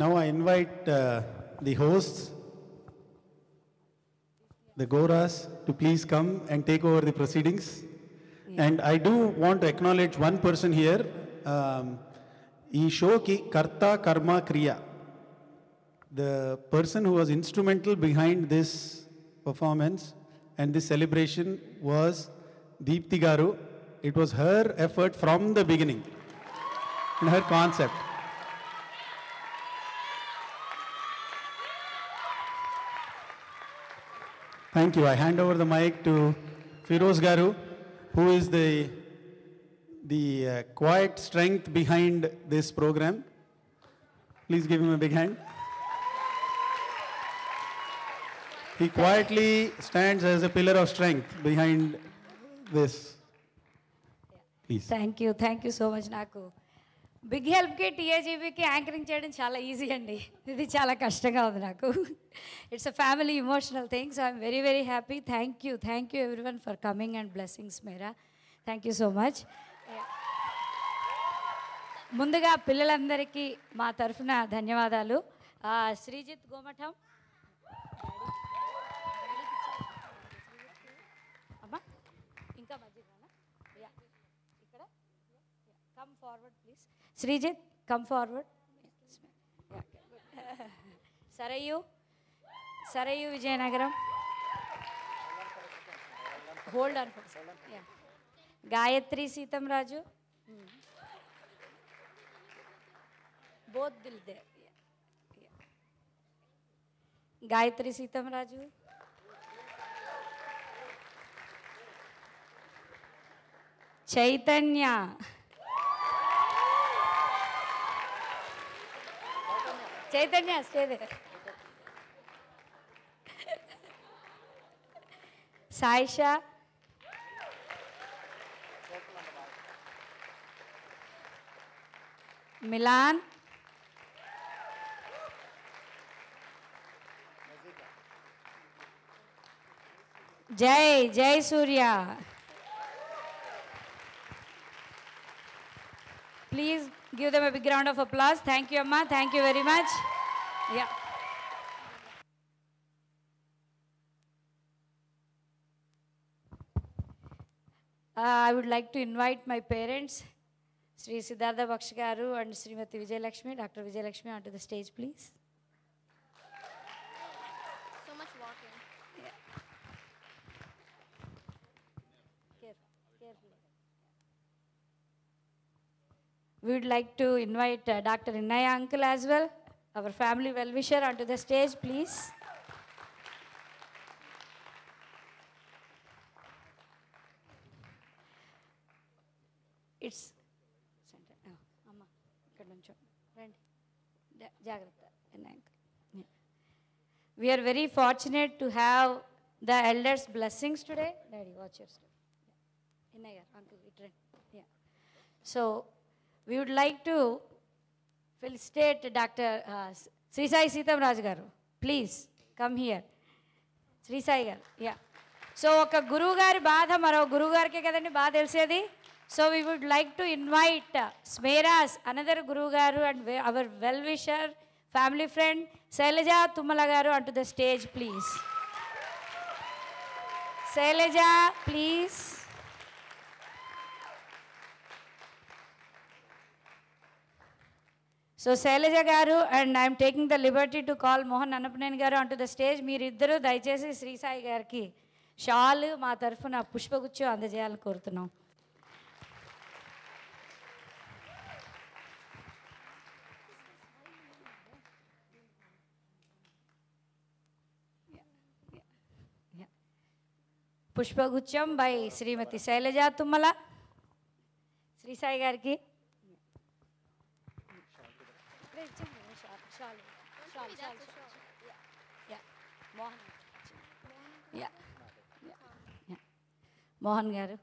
Speaker 4: Now I invite the hosts, the Goras, to please come and take over the proceedings. And I do want to acknowledge one person here. Ee show ki Karta Karma Kriya. The person who was instrumental behind this performance and this celebration was Deepthi Garu. It was her effort from the beginning and her concept. Thank you. I hand over the mic to Firoz Garu, who is the quiet strength behind this program. Please give him a big hand. He quietly stands as a pillar of strength behind this. Please.
Speaker 3: Thank you so much. నాకు big హెల్ప్కి టీఏజీబీకి anchoring చేయడం చాలా easy అండి. ఇది చాలా కష్టంగా ఉంది నాకు. It's a family emotional thing. So I'm very very happy. Thank you everyone for coming and blessings మేరా. Thank you so much. ముందుగా పిల్లలందరికీ మా తరఫున ధన్యవాదాలు. శ్రీజిత్ గోమఠం, అమ్మా ఇంకా మధ్యలోనా ఇక్కడ come forward please. Sreejith come forward. Sarayu Vijayanagaram, hold on. Gayatri Seetamraju, both still there. Gayatri Seetamraju, Chaitanya, stay there. Saisha, Milan, Jai Surya. Please give them a big round of applause. Thank you, Amma. Thank you very much. Yeah. I would like to invite my parents, Sri Siddhartha Baksh Garu and Srimati Vijayalakshmi, Dr. Vijayalakshmi, onto the stage, please.
Speaker 6: So much walking.
Speaker 3: Yeah. Carefully. We would like to invite Dr. Innaya uncle as well, our family well-wisher, onto the stage, please. It's Amma, ikkada nuncho randi, jagrata Innaya uncle. We are very fortunate to have the elders' blessings today. Daddy, watch your step. Innaya uncle, it ran. Yeah. So we would like to felicitate Dr. Sri Sai Seethamraj Garu. Please come here. Sri Sai Garu. Yeah. So oka Guru Gari baadha maro Guru Garike kadandi baadha telisedi. So we would like to invite Smera's another Guru Garu and our well-wisher, family friend, Shailaja Tummala Garu, onto the stage, please. Shailaja, please. So Shailaja Garu, and I am taking the liberty to call Mohan Annapaneni Garu onto the stage. మీరిద్దరూ దయచేసి శ్రీ సాయి గారికి shawl మా తరఫున పుష్పగుచ్చు అందజేయాలని కోరుతున్నాం. పుష్పగుచ్చం by శ్రీమతి శైలజ తుమ్మల. శ్రీ సాయి గారికి మోహన్ గారు.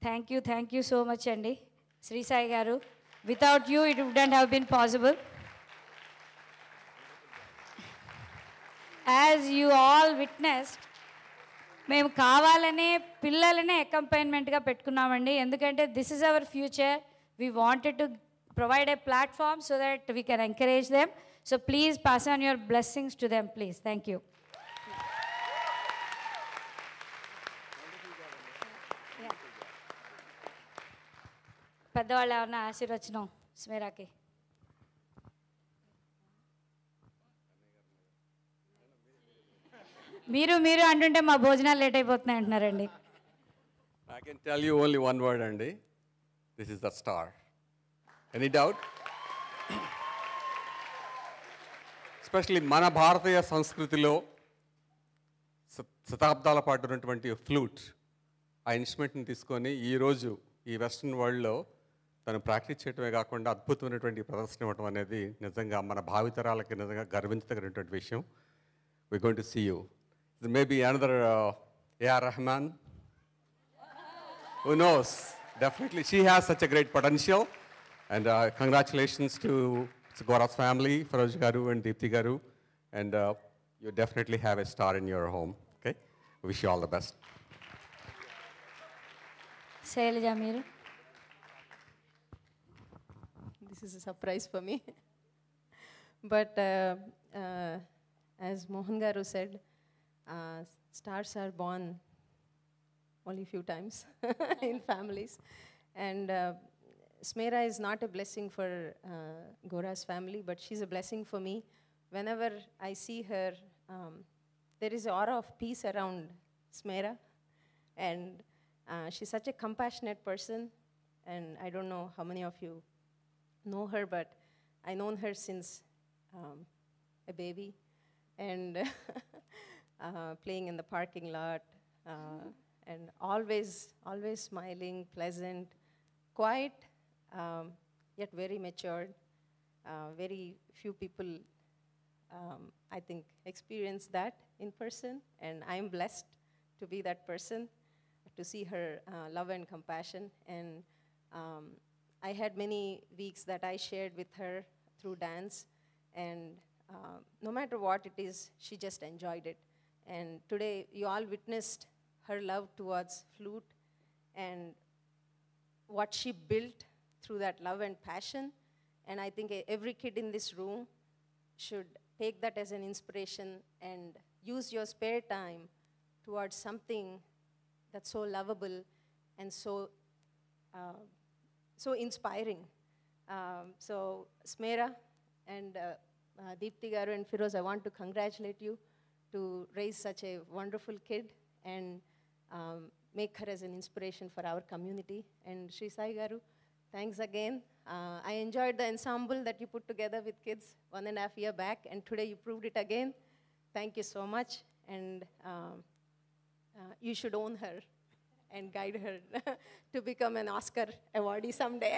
Speaker 3: Thank you so much అండి శ్రీ సాయి గారు. Without you it wouldn't have been possible. As you all witnessed, మేము కావాలనే పిల్లలనే అకంపైన్మెంట్గా పెట్టుకున్నామండి. ఎందుకంటే this is our future. We wanted to provide a platform so that we can encourage them. So please pass on your blessings to them please. Thank you. పెద్దవాళ్ళు ఏమన్నా ఆశీర్వచనం స్మేరాకి. మీరు అంటుంటే మా భోజనాలు లేట్ అయిపోతున్నాయి అంటున్నారండి.
Speaker 8: I can tell you only one word, Andy. This is the star. Any doubt? Especially మన భారతీయ సంస్కృతిలో శతాబ్దాల పాటు ఉన్నటువంటి ఫ్లూట్, ఆ ఇన్స్ట్రుమెంట్ని తీసుకొని ఈరోజు ఈ వెస్ట్రన్ వరల్డ్లో తను ప్రాక్టీస్ చేయడమే కాకుండా అద్భుతమైనటువంటి ప్రదర్శన ఇవ్వడం అనేది నిజంగా మన భావితరాలకి నిజంగా గర్వించదగినటువంటి విషయం. We're going to see you. Maybe another A.R. Rahman. Who knows? Definitely. She has such a great potential. And congratulations to Gaura's family, Faroj Garu and Deepthi Garu. And you definitely have a star in your home. Okay? Wish you all the best.
Speaker 3: Shailaja Meeru.
Speaker 9: This is a surprise for me. But as Mohan Garu said, stars are born only few times in families. And Smera is not a blessing for Gaura's family, but she's a blessing for me. Whenever I see her, there is an aura of peace around Smera. And she's such a compassionate person. And I don't know how many of you know her, but I known her since a baby. And playing in the parking lot, and always smiling, pleasant, quiet, yet very matured. Very few people, I think, experience that in person, and I'm blessed to be that person, to see her love and compassion. And I had many weeks that I shared with her through dance, and no matter what it is, she just enjoyed it. And today, you all witnessed her love towards flute and what she built through that love and passion. And I think every kid in this room should take that as an inspiration and use your spare time towards something that's so lovable and so inspiring. So Smera and Deepthi Garu and Firoz, I want to congratulate you to raise such a wonderful kid and make her as an inspiration for our community. And Sri Sai Garu, thanks again. I enjoyed the ensemble that you put together with kids 1.5 years back, and today you proved it again. Thank you so much. And you should own her and guide her to become an Oscar awardee someday.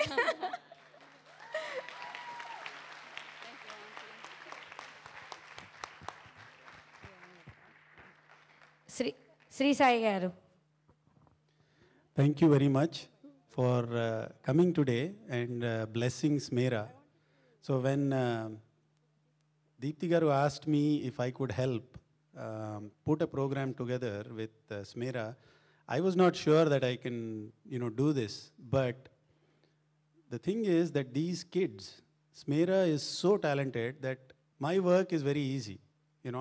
Speaker 3: Sri Sai Garu.
Speaker 4: Thank you very much for coming today and blessing Smera. So when Deepthi Garu asked me if I could help put a program together with Smera, I was not sure that I can, do this. But the thing is that these kids, Smera is so talented that my work is very easy.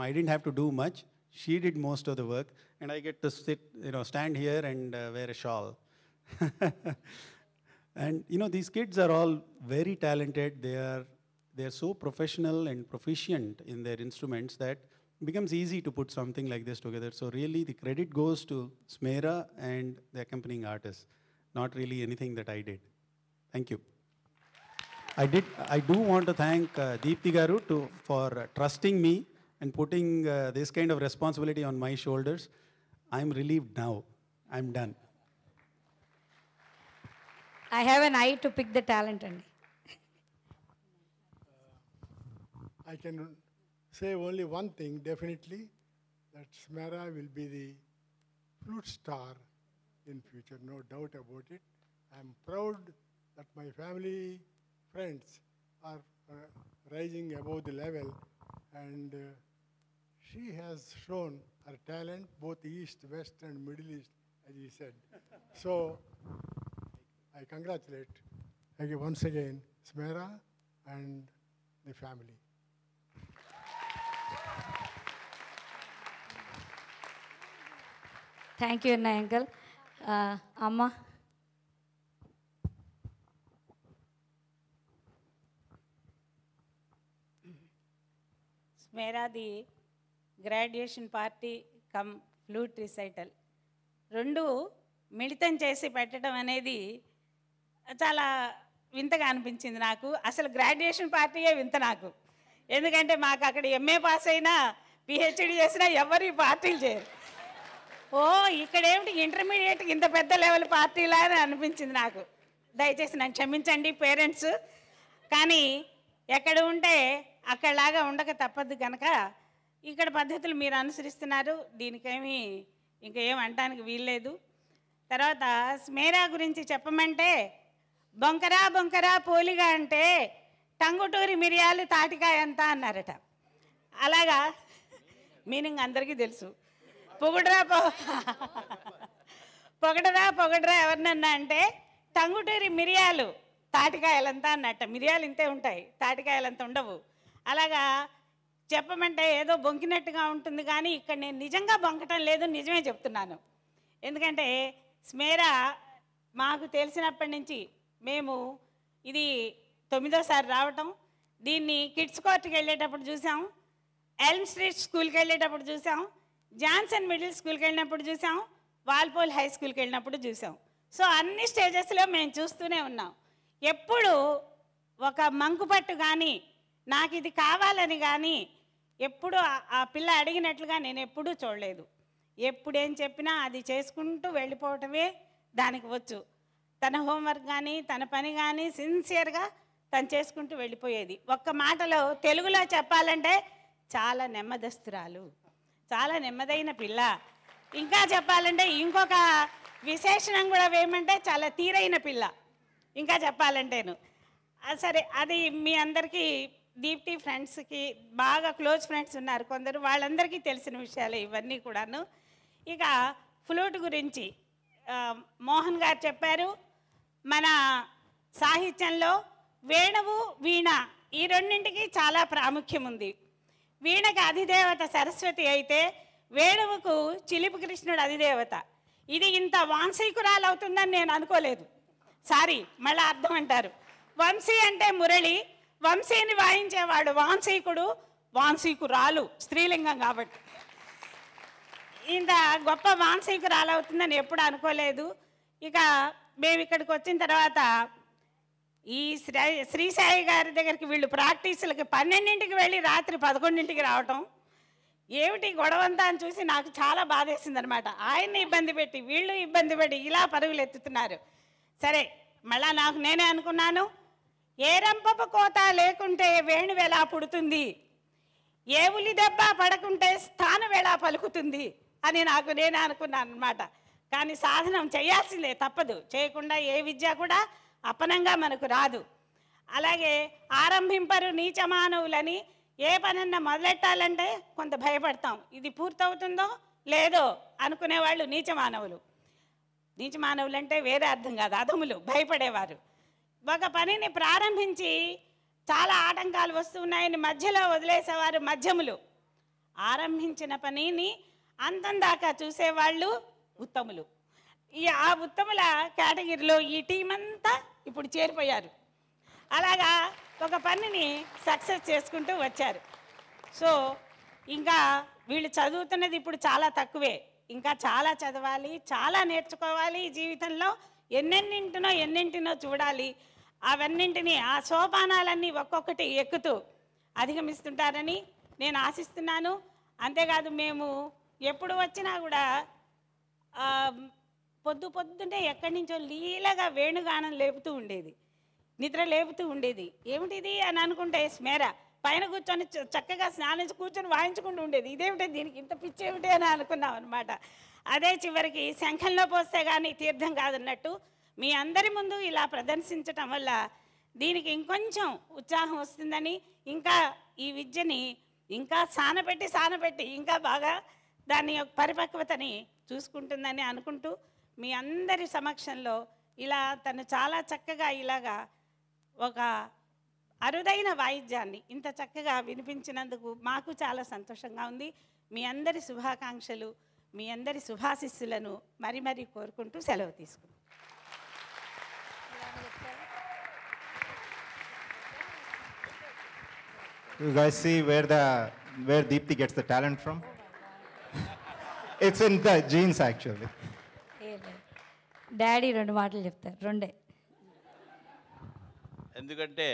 Speaker 4: I didn't have to do much. She did most of the work, and I get to sit, stand here and wear a shawl. And these kids are all very talented. They are so professional and proficient in their instruments that it becomes easy to put something like this together. So really, the credit goes to Smera and the accompanying artists, not really anything that I did. Thank you. I do want to thank Deepthi Garu for trusting me and putting this kind of responsibility on my shoulders. I'm relieved now. I'm done.
Speaker 3: I have an eye to pick the talent. And
Speaker 10: I can say only one thing, definitely, that Smera will be the flute star in future, no doubt about it. I'm proud that my family, friends are rising above the level, and she has shown her talent both East, West, and Middle East, as he said. So I congratulate once again Smera and the family.
Speaker 3: thank you, uncle. Amma.
Speaker 2: స్మేరాది graduation party cum flute recital రెండు మిళితం చేసి పెట్టడం అనేది చాలా వింతగా అనిపించింది నాకు. అసలు గ్రాడ్యుయేషన్ పార్టీయే వింత నాకు. ఎందుకంటే మాకు అక్కడ ఎంఏ పాస్ అయినా పిహెచ్డి చేసినా ఎవరు ఈ పార్టీలు చేయరు. ఓ ఇక్కడేమిటి ఇంటర్మీడియట్ ఇంత పెద్ద లెవెల్ పార్టీలా అని అనిపించింది నాకు. దయచేసి నన్ను క్షమించండి పేరెంట్స్. కానీ ఎక్కడ ఉంటే అక్కడలాగా ఉండక తప్పదు కనుక ఇక్కడ పద్ధతులు మీరు అనుసరిస్తున్నారు, దీనికేమీ ఇంకా ఏం అనటానికి వీల్లేదు. తర్వాత స్మేరా గురించి చెప్పమంటే బొంకరా బొంకరా పోలిగా అంటే టంగుటూరి మిరియాలు తాటికాయ ఎంత అన్నారట. అలాగా మీనింగ్ అందరికీ తెలుసు. పొగడరా ఎవరినన్నా అంటే టంగుటూరి మిరియాలు తాటికాయలంతా అన్నట్ట. మిరియాలు ఇంతే ఉంటాయి, తాటికాయలంత ఉండవు. అలాగా చెప్పమంటే ఏదో బొంకినట్టుగా ఉంటుంది, కానీ ఇక్కడ నేను నిజంగా బొంకటం లేదు, నిజమే చెప్తున్నాను. ఎందుకంటే స్మేరా మాకు తెలిసినప్పటి నుంచి మేము ఇది 9వ సారి రావటం. దీన్ని కిడ్స్ కోర్ట్కి వెళ్ళేటప్పుడు చూసాం, ఎల్మ్ స్ట్రీట్ స్కూల్కి వెళ్ళేటప్పుడు చూసాం, జాన్సన్ మిడిల్ స్కూల్కి వెళ్ళినప్పుడు చూసాం, వాల్పోల్ హై స్కూల్కి వెళ్ళినప్పుడు చూసాం. సో అన్ని స్టేజెస్లో మేము చూస్తూనే ఉన్నాం. ఎప్పుడు ఒక మంకుపట్టు కానీ నాకు ఇది కావాలని కానీ ఎప్పుడు ఆ పిల్ల అడిగినట్లుగా నేను ఎప్పుడూ చూడలేదు. ఎప్పుడేం చెప్పినా అది చేసుకుంటూ వెళ్ళిపోవటమే దానికి వచ్చు. తన హోంవర్క్ కానీ తన పని కానీ సిన్సియర్గా తను చేసుకుంటూ వెళ్ళిపోయేది. ఒక్క మాటలో తెలుగులో చెప్పాలంటే చాలా నెమ్మదస్తురాలు, చాలా నెమ్మదైన పిల్ల. ఇంకా చెప్పాలంటే ఇంకొక విశేషణం కూడా ఏమంటే చాలా తీరైన పిల్ల. ఇంకా చెప్పాలంటేను సరే, అది మీ అందరికీ దీప్తి ఫ్రెండ్స్కి బాగా క్లోజ్ ఫ్రెండ్స్ ఉన్నారు కొందరు, వాళ్ళందరికీ తెలిసిన విషయాలే ఇవన్నీ కూడాను. ఇక ఫ్లూట్ గురించి మోహన్ గారు చెప్పారు. మన సాహిత్యంలో వేణువు వీణ ఈ రెండింటికి చాలా ప్రాముఖ్యం ఉంది. వీణకు అధిదేవత సరస్వతి అయితే వేణువుకు చిలిపి కృష్ణుడు అధిదేవత. ఇది ఇంత వాంసీకురాలు అవుతుందని నేను అనుకోలేదు. సారీ, మళ్ళీ అర్థం అంటారు. వంశీ అంటే మురళి, వంశీని వాయించేవాడు వాంసీకుడు, వాంసీకురాలు స్త్రీలింగం కాబట్టి ఇంత గొప్ప వాంసీకురాలు అవుతుందని ఎప్పుడు అనుకోలేదు. ఇక మేము ఇక్కడికి వచ్చిన తర్వాత ఈ శ్రీసాయి గారి దగ్గరికి వీళ్ళు ప్రాక్టీసులకి 12ంటికి వెళ్ళి రాత్రి 11ంటికి రావటం ఏమిటి గొడవంతా అని చూసి నాకు చాలా బాధేసింది అనమాట. ఆయన్ని ఇబ్బంది పెట్టి వీళ్ళు ఇబ్బంది పెట్టి ఇలా పరుగులు ఎత్తుతున్నారు. సరే, మళ్ళా నాకు నేనే అనుకున్నాను, ఏ రంపపు కోత లేకుంటే వేణువు ఎలా పుడుతుంది, ఏ ఉలి దెబ్బ పడకుంటే స్థానం ఎలా పలుకుతుంది అని నాకు నేనే అనుకున్నాను అనమాట. కానీ సాధనం చేయాల్సిందే, తప్పదు. చేయకుండా ఏ విద్య కూడా అపనంగా మనకు రాదు. అలాగే ఆరంభింపరు నీచమానవులని ఏ పనన్నా మొదలెట్టాలంటే కొంత భయపడతాం, ఇది పూర్తవుతుందో లేదో అనుకునేవాళ్ళు నీచమానవులు. నీచమానవులు అంటే వేరే అర్థం కాదు, అధములు, భయపడేవారు. ఒక పనిని ప్రారంభించి చాలా ఆటంకాలు వస్తున్నాయని మధ్యలో వదిలేసేవారు మధ్యములు. ఆరంభించిన పనిని అంతం దాకా చూసేవాళ్ళు ఉత్తములు. ఆ ఉత్తముల కేటగిరీలో ఈ టీం అంతా ఇప్పుడు చేరిపోయారు. అలాగా ఒక పనిని సక్సెస్ చేసుకుంటూ వచ్చారు. సో ఇంకా వీళ్ళు చదువుతున్నది ఇప్పుడు చాలా తక్కువే, ఇంకా చాలా చదవాలి, చాలా నేర్చుకోవాలి. జీవితంలో ఎన్నెన్నింటినో చూడాలి. అవన్నింటినీ ఆ సోపానాలన్నీ ఒక్కొక్కటి ఎక్కుతూ అధిగమిస్తుంటారని నేను ఆశిస్తున్నాను. అంతేకాదు మేము ఎప్పుడు వచ్చినా కూడా పొద్దున్నే ఎక్కడి నుంచో లీలగా వేణుగానం లేపుతూ ఉండేది, నిద్ర లేపుతూ ఉండేది. ఏమిటిది అని అనుకుంటే స్మేర పైన కూర్చొని చక్కగా స్నానించి కూర్చొని వాయించుకుంటూ ఉండేది. ఇదేమిటి, దీనికి ఇంత పిచ్చి ఏమిటి అని అనుకున్నాం అనమాట. అదే చివరికి శంఖంలో పోస్తే కానీ తీర్థం కాదన్నట్టు మీ అందరి ముందు ఇలా ప్రదర్శించటం వల్ల దీనికి ఇంకొంచెం ఉత్సాహం వస్తుందని, ఇంకా ఈ విద్యని ఇంకా సానపెట్టి ఇంకా బాగా దాని యొక్క పరిపక్వతని చూసుకుంటుందని అనుకుంటూ మీ అందరి సమక్షంలో ఇలా తను చాలా చక్కగా ఇలాగా ఒక అరుదైన వాయిద్యాన్ని ఇంత చక్కగా వినిపించినందుకు మాకు చాలా సంతోషంగా ఉంది. మీ అందరి శుభాకాంక్షలు, మీ అందరి శుభాశిస్సులను మరీ కోరుకుంటూ సెలవు తీసుకుంటాం.
Speaker 11: You guys see where Deepthi gets the talent from? It's in the genes actually.
Speaker 3: Daddy 2 మాటలు చెప్తారు, 2.
Speaker 12: ఎందుకంటే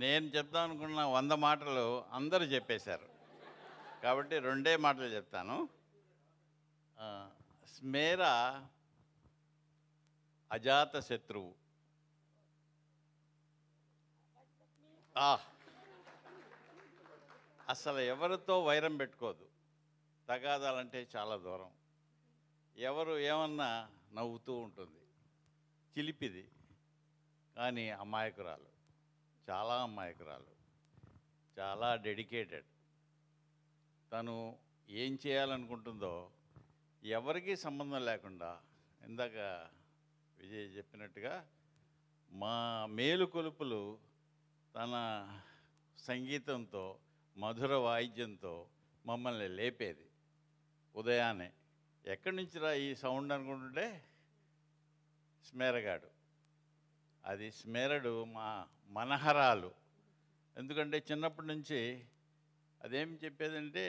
Speaker 12: నేను చెప్దాం అనుకున్న 100 మాటలు అందరూ చెప్పేశారు కాబట్టి 2 మాటలు చెప్తాను. స్మేర అజాత శత్రువు. అసలు ఎవరితో వైరం పెట్టుకోదు, తగాదాలంటే చాలా దూరం. ఎవరు ఏమన్నా నవ్వుతూ ఉంటుంది. చిలిపిది కానీ అమాయకురాలు, చాలా అమాయకురాలు, చాలా డెడికేటెడ్. తను ఏం చేయాలనుకుంటుందో ఎవరికీ సంబంధం లేకుండా, ఇందాక విజయ్ చెప్పినట్టుగా మా మేలుకొలుపులు తన సంగీతంతో మధుర వాయిద్యంతో మమ్మల్ని లేపేది. ఉదయాన్నే ఎక్కడి నుంచి రా ఈ సౌండ్ అనుకుంటుంటే స్మేరగాడు. అది స్మేరడు మా మనహరాలు. ఎందుకంటే చిన్నప్పటి నుంచి అదేం చెప్పేదంటే,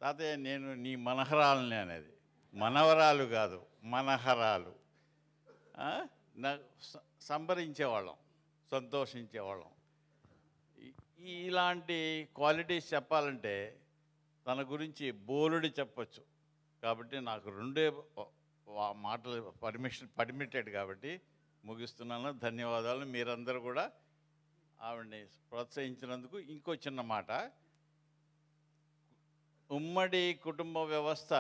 Speaker 12: తాతయ్య నేను నీ మనహరాలని అనేది. మనవరాలు కాదు, మనహరాలు. సంబరించేవాళ్ళం, సంతోషించేవాళ్ళం. ఇలాంటి క్వాలిటీస్ చెప్పాలంటే తన గురించి బోలుడి చెప్పచ్చు. కాబట్టి నాకు 2 మాటలు పర్మిటెడ్ కాబట్టి ముగిస్తున్నాను. ధన్యవాదాలు. మీరందరూ కూడా ఆవిడని ప్రోత్సహించినందుకు. ఇంకో చిన్న మాట, ఉమ్మడి కుటుంబ వ్యవస్థ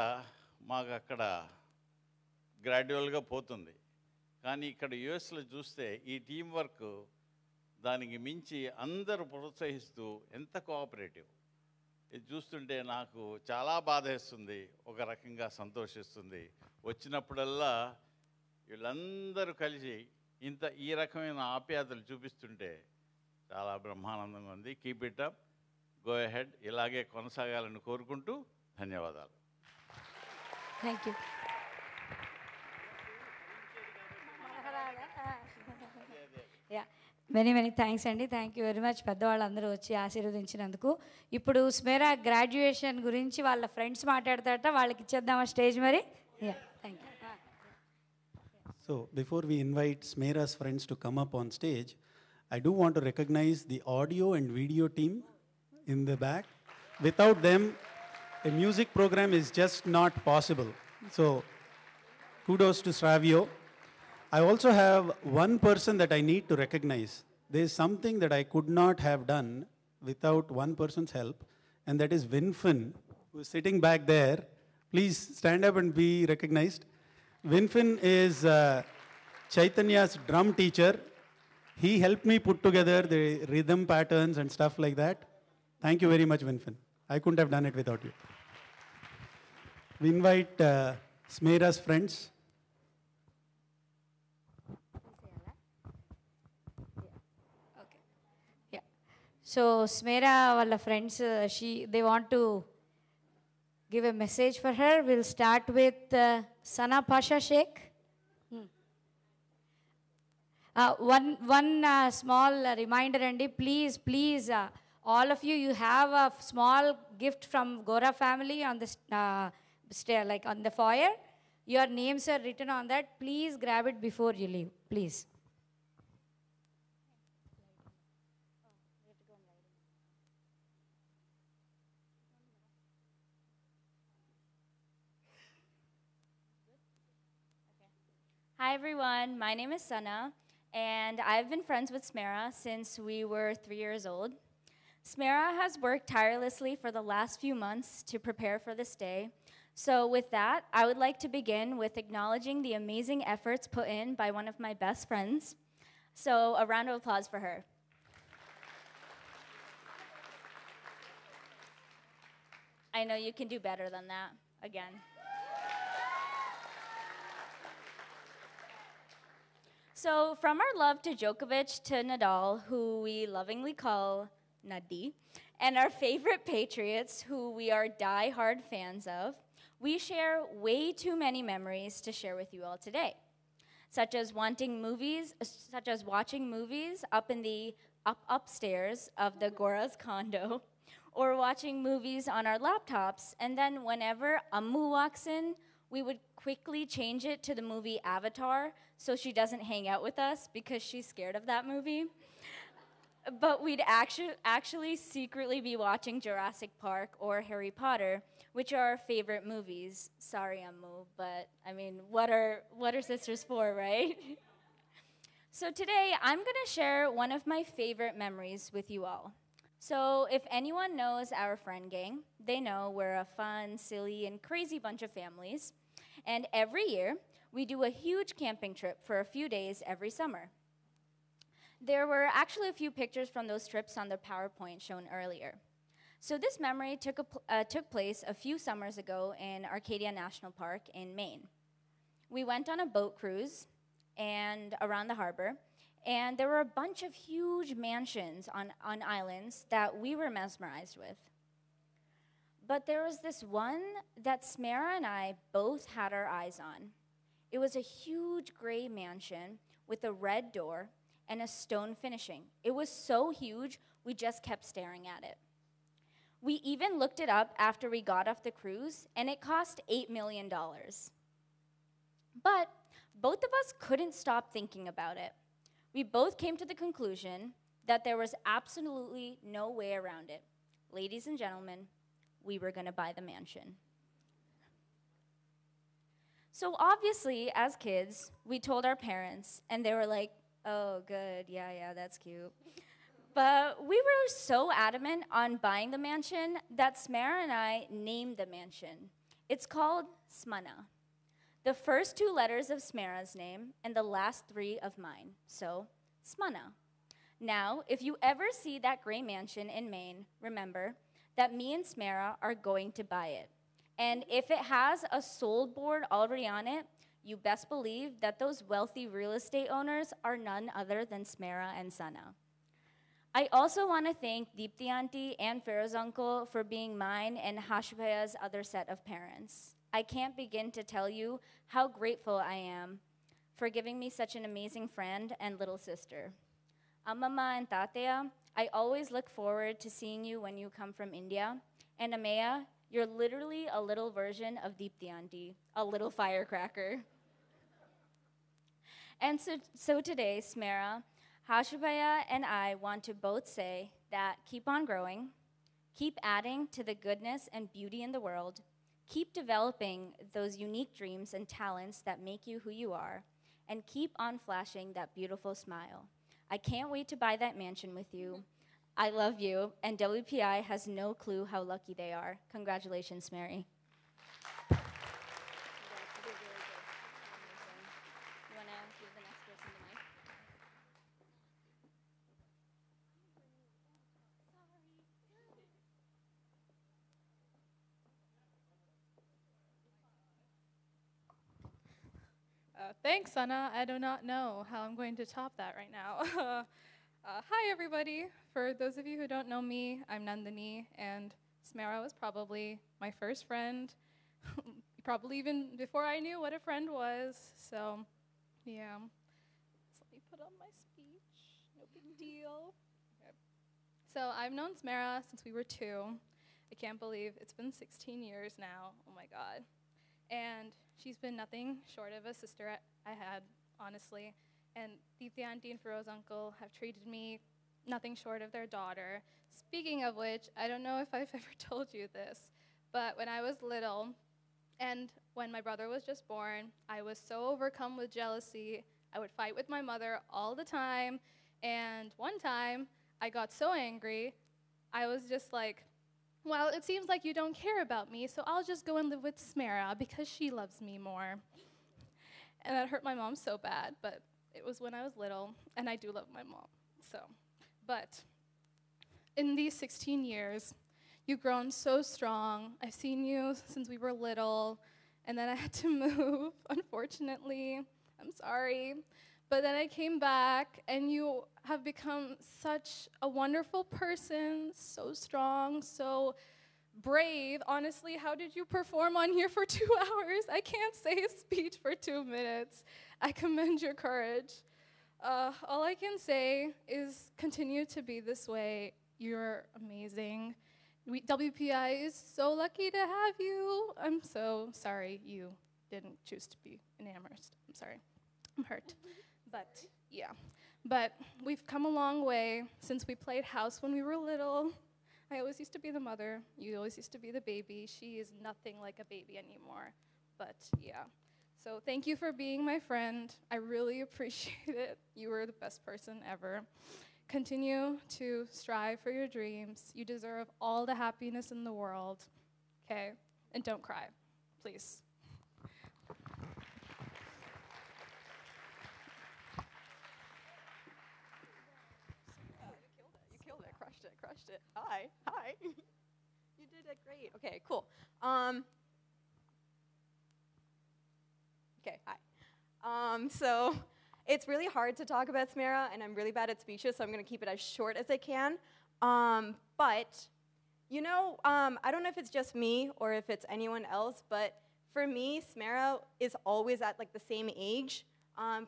Speaker 12: మాకు అక్కడ గ్రాడ్యువల్గా పోతుంది. కానీ ఇక్కడ యుఎస్లో చూస్తే ఈ టీం వర్క్ దానికి మించి అందరూ ప్రోత్సహిస్తూ ఎంత కోఆపరేటివ్. ఇది చూస్తుంటే నాకు చాలా బాధేస్తుంది, ఒక రకంగా సంతోషిస్తుంది. వచ్చినప్పుడల్లా వీళ్ళందరూ కలిసి ఈ రకమైన ఆప్యాయతలు చూపిస్తుంటే చాలా బ్రహ్మానందంగా ఉంది. Keep it up, go ahead. ఇలాగే కొనసాగాలని కోరుకుంటూ ధన్యవాదాలు.
Speaker 3: Thank you. Yeah, many thanks అండి. థ్యాంక్ యూ వెరీ మచ్ పెద్దవాళ్ళందరూ వచ్చి ఆశీర్వదించినందుకు. ఇప్పుడు స్మేరా గ్రాడ్యుయేషన్ గురించి వాళ్ళ ఫ్రెండ్స్ మాట్లాడతారట, వాళ్ళకి ఇచ్చేద్దామా స్టేజ్ మరి? Yeah, thank you.
Speaker 4: So before we invite Smera's friends to come up on stage, I do want to recognize the audio and video team in the back. Without them, a music program is just not possible. So kudos to Sravio. I also have one person that I need to recognize. There is something that I could not have done without one person's help, and that is Winfin, who is sitting back there. Please stand up and be recognized. Winfin is Chaitanya's drum teacher. He helped me put together the rhythm patterns and stuff like that. Thank you very much, Winfin. I couldn't have done it without you. We invite Smera's friends.
Speaker 3: So Smera వాళ్ళ friends they want to give a message for her. We'll start with Sana Pasha Sheikh. One small reminder, Andy, please, all of you have a small gift from Gora family on the like on the foyer. Your names are written on that. Please grab it before you leave, please.
Speaker 13: Hi everyone, my name is Sana, and I've been friends with Smera since we were 3 years old. Smera has worked tirelessly for the last few months to prepare for this day. So with that, I would like to begin with acknowledging the amazing efforts put in by one of my best friends. So a round of applause for her. I know you can do better than that, again. So from our love to Djokovic to Nadal, who we lovingly call Nadi, and our favorite Patriots, who we are die-hard fans of, we share way too many memories to share with you all today, such as watching movies up in the upstairs of the Gora's condo, or watching movies on our laptops, and then whenever Ammu walks in, we would quickly change it to the movie Avatar so she doesn't hang out with us because she's scared of that movie. But we'd actually secretly be watching Jurassic Park or Harry Potter, which are our favorite movies. Sorry, Ammu, but I mean, what are sisters for, right? So today, I'm gonna share one of my favorite memories with you all. So if anyone knows our friend gang, they know we're a fun, silly, and crazy bunch of families. And every year, we do a huge camping trip for a few days every summer. There were actually a few pictures from those trips on the PowerPoint shown earlier. So this memory took place a few summers ago in Arcadia National Park in Maine. We went on a boat cruise and around the harbor, and there were a bunch of huge mansions on islands that we were mesmerized with. But there was this one that Smera and I both had our eyes on. It was a huge gray mansion with a red door and a stone finishing. It was so huge, we just kept staring at it. We even looked it up after we got off the cruise, and it cost $8 million. But both of us couldn't stop thinking about it. We both came to the conclusion that there was absolutely no way around it. Ladies and gentlemen, we were gonna buy the mansion. So obviously, as kids, we told our parents, and they were like, oh, good, yeah, that's cute. But we were so adamant on buying the mansion that Smera and I named the mansion. It's called Smana. The first 2 letters of Smera's name and the last 3 of mine, so Smana. Now, if you ever see that gray mansion in Maine, remember that me and Smera are going to buy it. And if it has a sold board already on it, you best believe that those wealthy real estate owners are none other than Smera and Sana. I also want to thank Deepthi Auntie and Pharaoh's uncle for being mine and Hashpaya's other set of parents. I can't begin to tell you how grateful I am for giving me such an amazing friend and little sister. Amama and Tataya, I always look forward to seeing you when you come from India. And Amaya, you're literally a little version of Deepthi Auntie, a little firecracker. And so today, Smera, Hashubaya, and I want to both say that keep on growing, keep adding to the goodness and beauty in the world, keep developing those unique dreams and talents that make you who you are, and keep on flashing that beautiful smile. I can't wait to buy that mansion with you. I love you, and WPI has no clue how lucky they are. Congratulations, Mary.
Speaker 14: Thanks, Sana. I do not know how I'm going to top that right now. Hi, everybody. For those of you who don't know me, I'm Nandini, and Smera was probably my first friend, probably even before I knew what a friend was. So, yeah. So let me put on my speech. No big deal. Okay. So I've known Smera since we were 2. I can't believe it's been 16 years now. Oh, my God. And she's been nothing short of a sister I had, honestly. And Deepthi Auntie and Feroz Uncle have treated me nothing short of their daughter. Speaking of which, I don't know if I've ever told you this, but when I was little, and when my brother was just born, I was so overcome with jealousy. I would fight with my mother all the time. And one time, I got so angry, I was just like, well, it seems like you don't care about me, so I'll just go and live with Smera because she loves me more. And that hurt my mom so bad, but it was when I was little, and I do love my mom. But in these 16 years, you've grown so strong. I've seen you since we were little, and then I had to move, unfortunately. I'm sorry. But then I came back, and you have become such a wonderful person, so strong, so brave. Honestly, how did you perform on here for 2 hours? I can't say a speech for 2 minutes. I commend your courage. All I can say is continue to be this way. You're amazing. WPI is so lucky to have you. I'm so sorry you didn't choose to be in Amherst. I'm sorry. I'm hurt. But yeah. But we've come a long way since we played house when we were little. I always used to be the mother. You always used to be the baby. She is nothing like a baby anymore. But yeah. So thank you for being my friend. I really appreciate it. You were the best person ever. Continue to strive for your dreams. You deserve all the happiness in the world. Okay? And don't cry, please.
Speaker 15: You killed it, crushed it. Hi. You did it great. Okay, cool. Okay, hi. So it's really hard to talk about Smera, and I'm really bad at speeches, so I'm going to keep it as short as I can. But, you know, I don't know if it's just me or if it's anyone else, but for me, Smera is always at like the same age.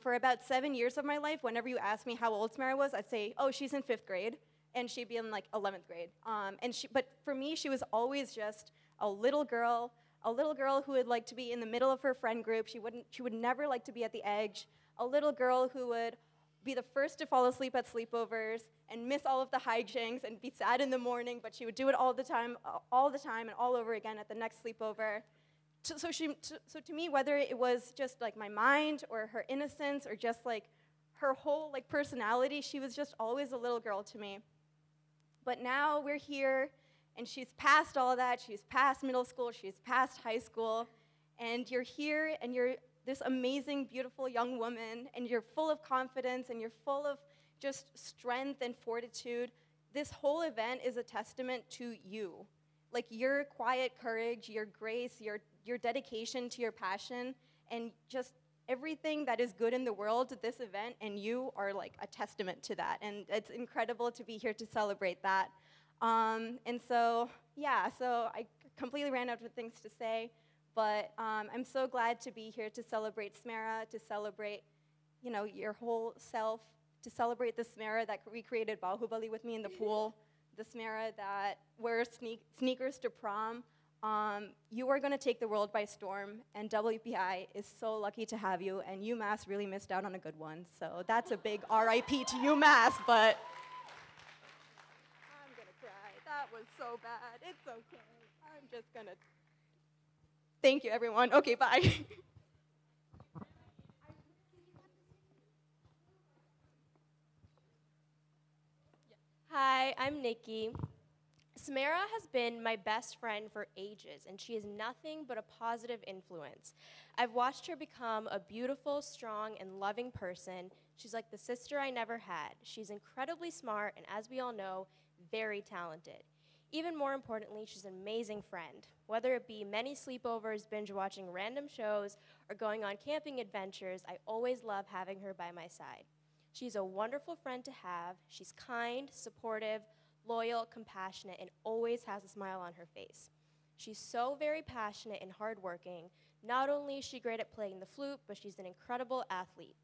Speaker 15: For about 7 years of my life, whenever you ask me how old Smera was, I'd say, oh, she's in 5th grade, and she'd be in like 11th grade. But for me, she was always just a little girl who would like to be in the middle of her friend group. She would never like to be at the edge. A little girl who would be the first to fall asleep at sleepovers and miss all of the hijinks and be sad in the morning, but she would do it all the time and all over again at the next sleepover. So to me, whether it was just like my mind or her innocence or just like her whole like personality, she was just always a little girl to me. But now we're here, and she's past all that. She's past middle school. She's past high school. And you're here, and you're this amazing, beautiful young woman, and you're full of confidence, and you're full of just strength and fortitude. This whole event is a testament to you. Like your quiet courage, your grace, your dedication to your passion, and just everything that is good in the world, this event and you are like a testament to that. And it's incredible to be here to celebrate that. And so, yeah, so I completely ran out of things to say, but I'm so glad to be here to celebrate Smera, to celebrate, you know, your whole self, to celebrate the Smera that recreated Bahubali with me in the pool, the Smera that wears sneakers to prom. You are going to take the world by storm, and WPI is so lucky to have you, and UMass really missed out on a good one. So that's a big RIP to UMass, but I'm going to cry. That was so bad. It's okay. I'm just going to... Thank you, everyone. Okay, bye.
Speaker 16: Hi, I'm Nikki. Smera has been my best friend for ages, and she is nothing but a positive influence. I've watched her become a beautiful, strong, and loving person. She's like the sister I never had. She's incredibly smart, and as we all know, very talented. Even more importantly, she's an amazing friend. Whether it be many sleepovers, binge-watching random shows, or going on camping adventures, I always love having her by my side. She's a wonderful friend to have. She's kind, supportive, loyal, compassionate, and always has a smile on her face. She's so very passionate and hardworking. Not only is she great at playing the flute, but she's an incredible athlete.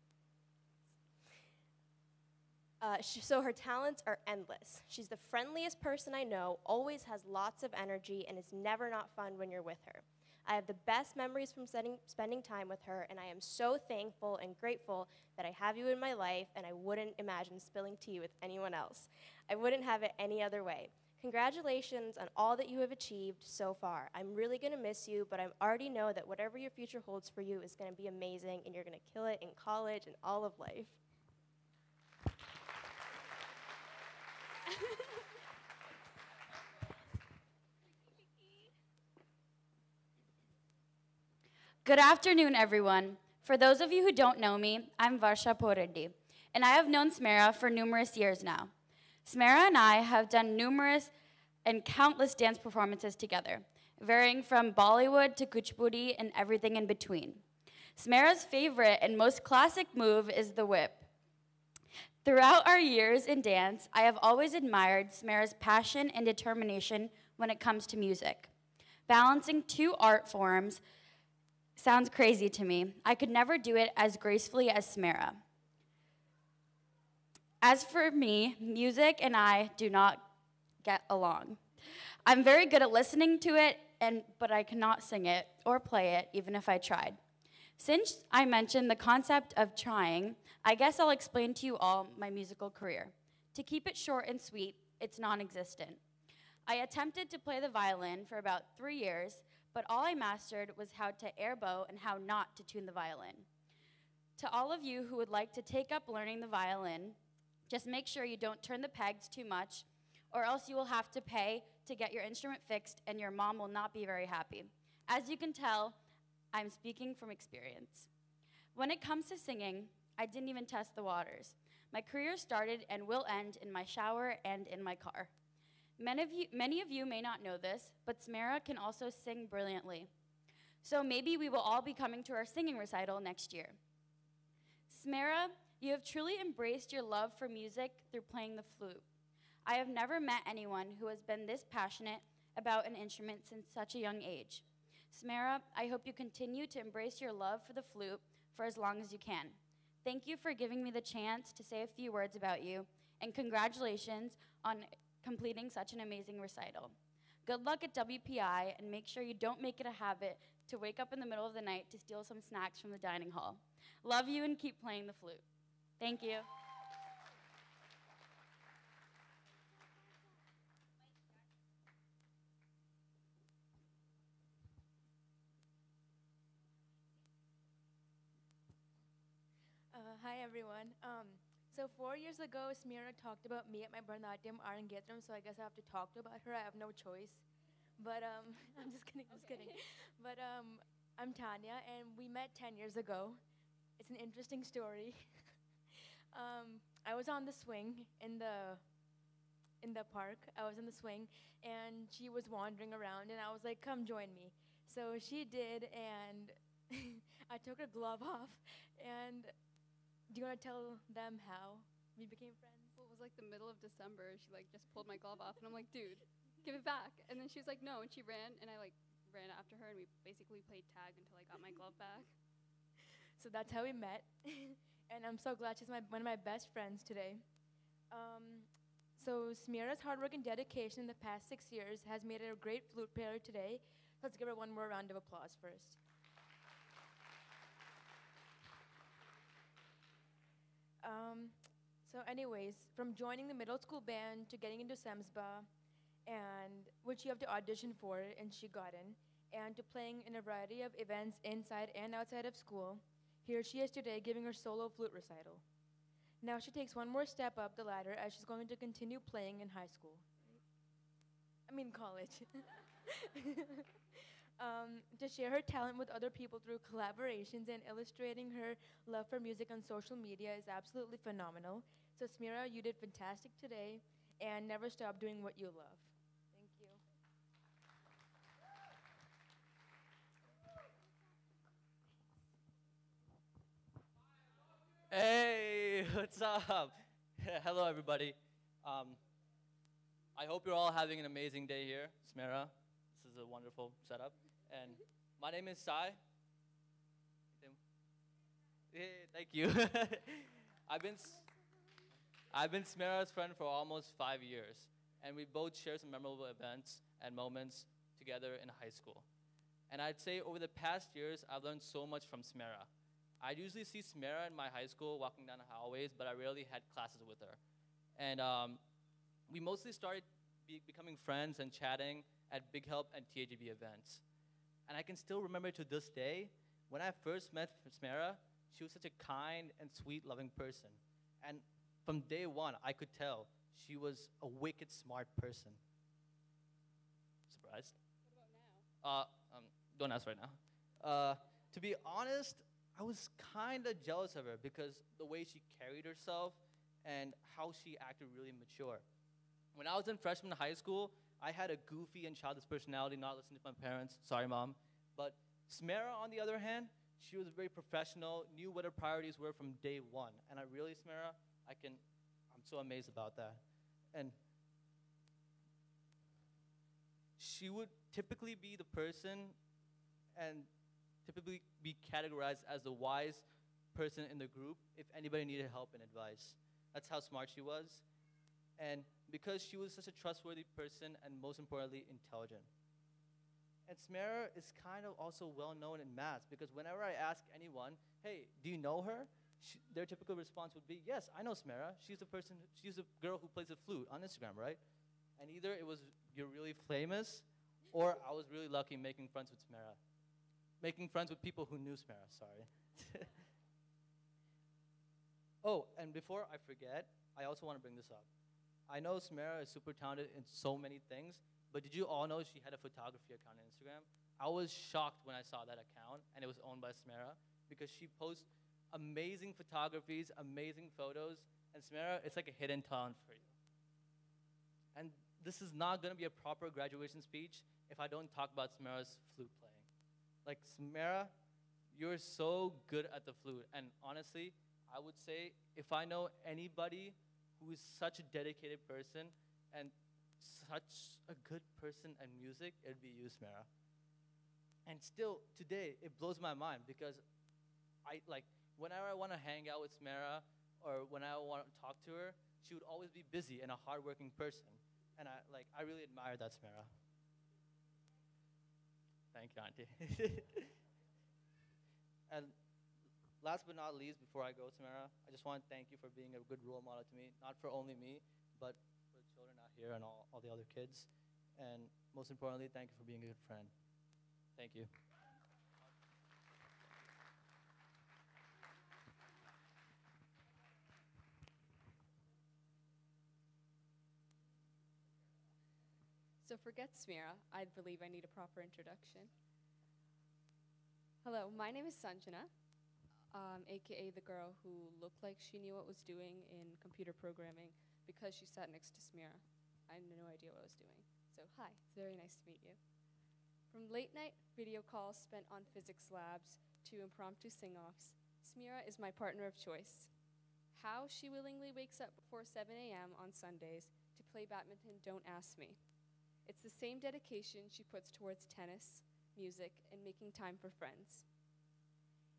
Speaker 16: So her talents are endless. She's the friendliest person I know, always has lots of energy, and is never not fun when you're with her. I have the best memories from spending time with her, and I am so thankful and grateful that I have you in my life, and I wouldn't imagine spilling tea with anyone else. I wouldn't have it any other way. Congratulations on all that you have achieved so far. I'm really going to miss you, but I already know that whatever your future holds for you is going to be amazing, and you're going to kill it in college and all of life.
Speaker 13: Good afternoon, everyone. For those of you who don't know me, I'm Varsha Poreddy, and I have known Smera for numerous years now. Smera and I have done numerous and countless dance performances together, varying from Bollywood to Kuchipudi and everything in between. Smera's favorite and most classic move is the whip. Throughout our years in dance, I have always admired Smera's passion and determination when it comes to music. Balancing two art forms sounds crazy to me. I could never do it as gracefully as Smera. As for me, music and I do not get along. I'm very good at listening to it, but I cannot sing it or play it, even if I tried. Since I mentioned the concept of trying, I guess I'll explain to you all my musical career. To keep it short and sweet, it's non-existent. I attempted to play the violin for about 3 years, but all I mastered was how to airbow and how not to tune the violin. To all of you who would like to take up learning the violin, just make sure you don't turn the pegs too much, or else you will have to pay to get your instrument fixed, and your mom will not be very happy. As you can tell, I'm speaking from experience. When it comes to singing, I didn't even test the waters. My career started and will end in my shower and in my car. Many of you may not know this, but Smera can also sing brilliantly. So maybe we will all be coming to our singing recital next year. Smera, you have truly embraced your love for music through playing the flute. I have never met anyone who has been this passionate about an instrument since such a young age. Smera, I hope you continue to embrace your love for the flute for as long as you can. Thank you for giving me the chance to say a few words about you, and congratulations on completing such an amazing recital. Good luck at WPI, and make sure you don't make it a habit to wake up in the middle of the night to steal some snacks from the dining hall. Love you, and keep playing the flute. Thank you.
Speaker 17: Hi everyone. So 4 years ago, Smera talked about me at my Bharatanatyam Arangetram, so I guess I have to talk about her. I have no choice. But I'm just kidding, just kidding. But I'm Tanya, and we met 10 years ago. It's an interesting story. I was on the swing in the park. I was in the swing, and she was wandering around, and I was like, "Come join me." So she did, and I took her glove off, and do you want to tell them how we became friends?
Speaker 7: Well, it was like the middle of December. She like just pulled my glove off, and I'm like, dude, give it back. And then she was like, no, and she ran, and I like ran after her, and we basically played tag until I got my glove back.
Speaker 17: So that's how we met, and I'm so glad she's one of my best friends today. So Smera's hard work and dedication in the past 6 years has made her a great flute player today. Let's give her one more round of applause first. So anyways, from joining the middle school band to getting into SEMSBA, and which you have to audition for, and she got in, and to playing in a variety of events inside and outside of school, here she is today giving her solo flute recital. Now she takes one more step up the ladder as she's going to continue playing in high school. College. To share her talent with other people through collaborations and illustrating her love for music on social media is absolutely phenomenal. So Smera, you did fantastic today, and never stop doing what you love. Thank you.
Speaker 18: Hey, what's up? Hello, everybody. I hope you're all having an amazing day here, Smera. This is a wonderful setup. And my name is Sai. Hey, thank you. I've been Smera's friend for almost 5 years, and we both share some memorable events and moments together in high school. And I'd say over the past years, I've learned so much from Smera. I'd usually see Smera in my high school walking down the hallways, but I rarely had classes with her. And we mostly started becoming friends and chatting at Big Help and TAGB events. And I can still remember to this day, when I first met Smera, she was such a kind and sweet, loving person. And from day one, I could tell she was a wicked smart person. Surprised? What about now? Don't ask right now. To be honest, I was kind of jealous of her because the way she carried herself and how she acted really mature. When I was in freshman high school, I had a goofy and childish personality, not listening to my parents. Sorry, Mom. But Smera, on the other hand, she was very professional, knew what her priorities were from day one. And Smera, I'm so amazed about that. And she would typically be the person and typically be categorized as the wise person in the group if anybody needed help and advice. That's how smart she was. And because she was such a trustworthy person and most importantly, intelligent. And Smera is kind of also well known in math because whenever I ask anyone, hey, do you know her? Their typical response would be, yes, I know Smera. She's the girl who plays the flute on Instagram, right? And either it was you're really famous or I was really lucky making friends with Smera. Making friends with people who knew Smera, sorry. Oh, and before I forget, I also want to bring this up. I know Smera is super talented in so many things, but did you all know she had a photography account on Instagram? I was shocked when I saw that account, and it was owned by Smera, because she posts amazing photographies, amazing photos, and Smera, it's like a hidden talent for you. And this is not going to be a proper graduation speech if I don't talk about Smera's flute playing. Like, Smera, you're so good at the flute, and honestly, I would say if I know anybody who is such a dedicated person and such a good person at music, it'd be you, Smera. And still, today, it blows my mind because whenever I want to hang out with Smera or when I want to talk to her, she would always be busy and a hardworking person. And I really admire that, Smera. Thank you, Auntie. And last but not least, before I go, Smera, I just want to thank you for being a good role model to me, not for only me, but for the children out here and all the other kids. And most importantly, thank you for being a good friend. Thank you.
Speaker 7: So forget Smera. I believe I need a proper introduction. Hello, my name is Sanjana, aka the girl who looked like she knew what was doing in computer programming because she sat next to Smera. I had no idea what I was doing. So hi, it's very nice to meet you. From late night video calls spent on physics labs to impromptu sing-offs, Smera is my partner of choice. How she willingly wakes up before 7 a.m. on Sundays to play badminton, don't ask me. It's the same dedication she puts towards tennis, music, and making time for friends.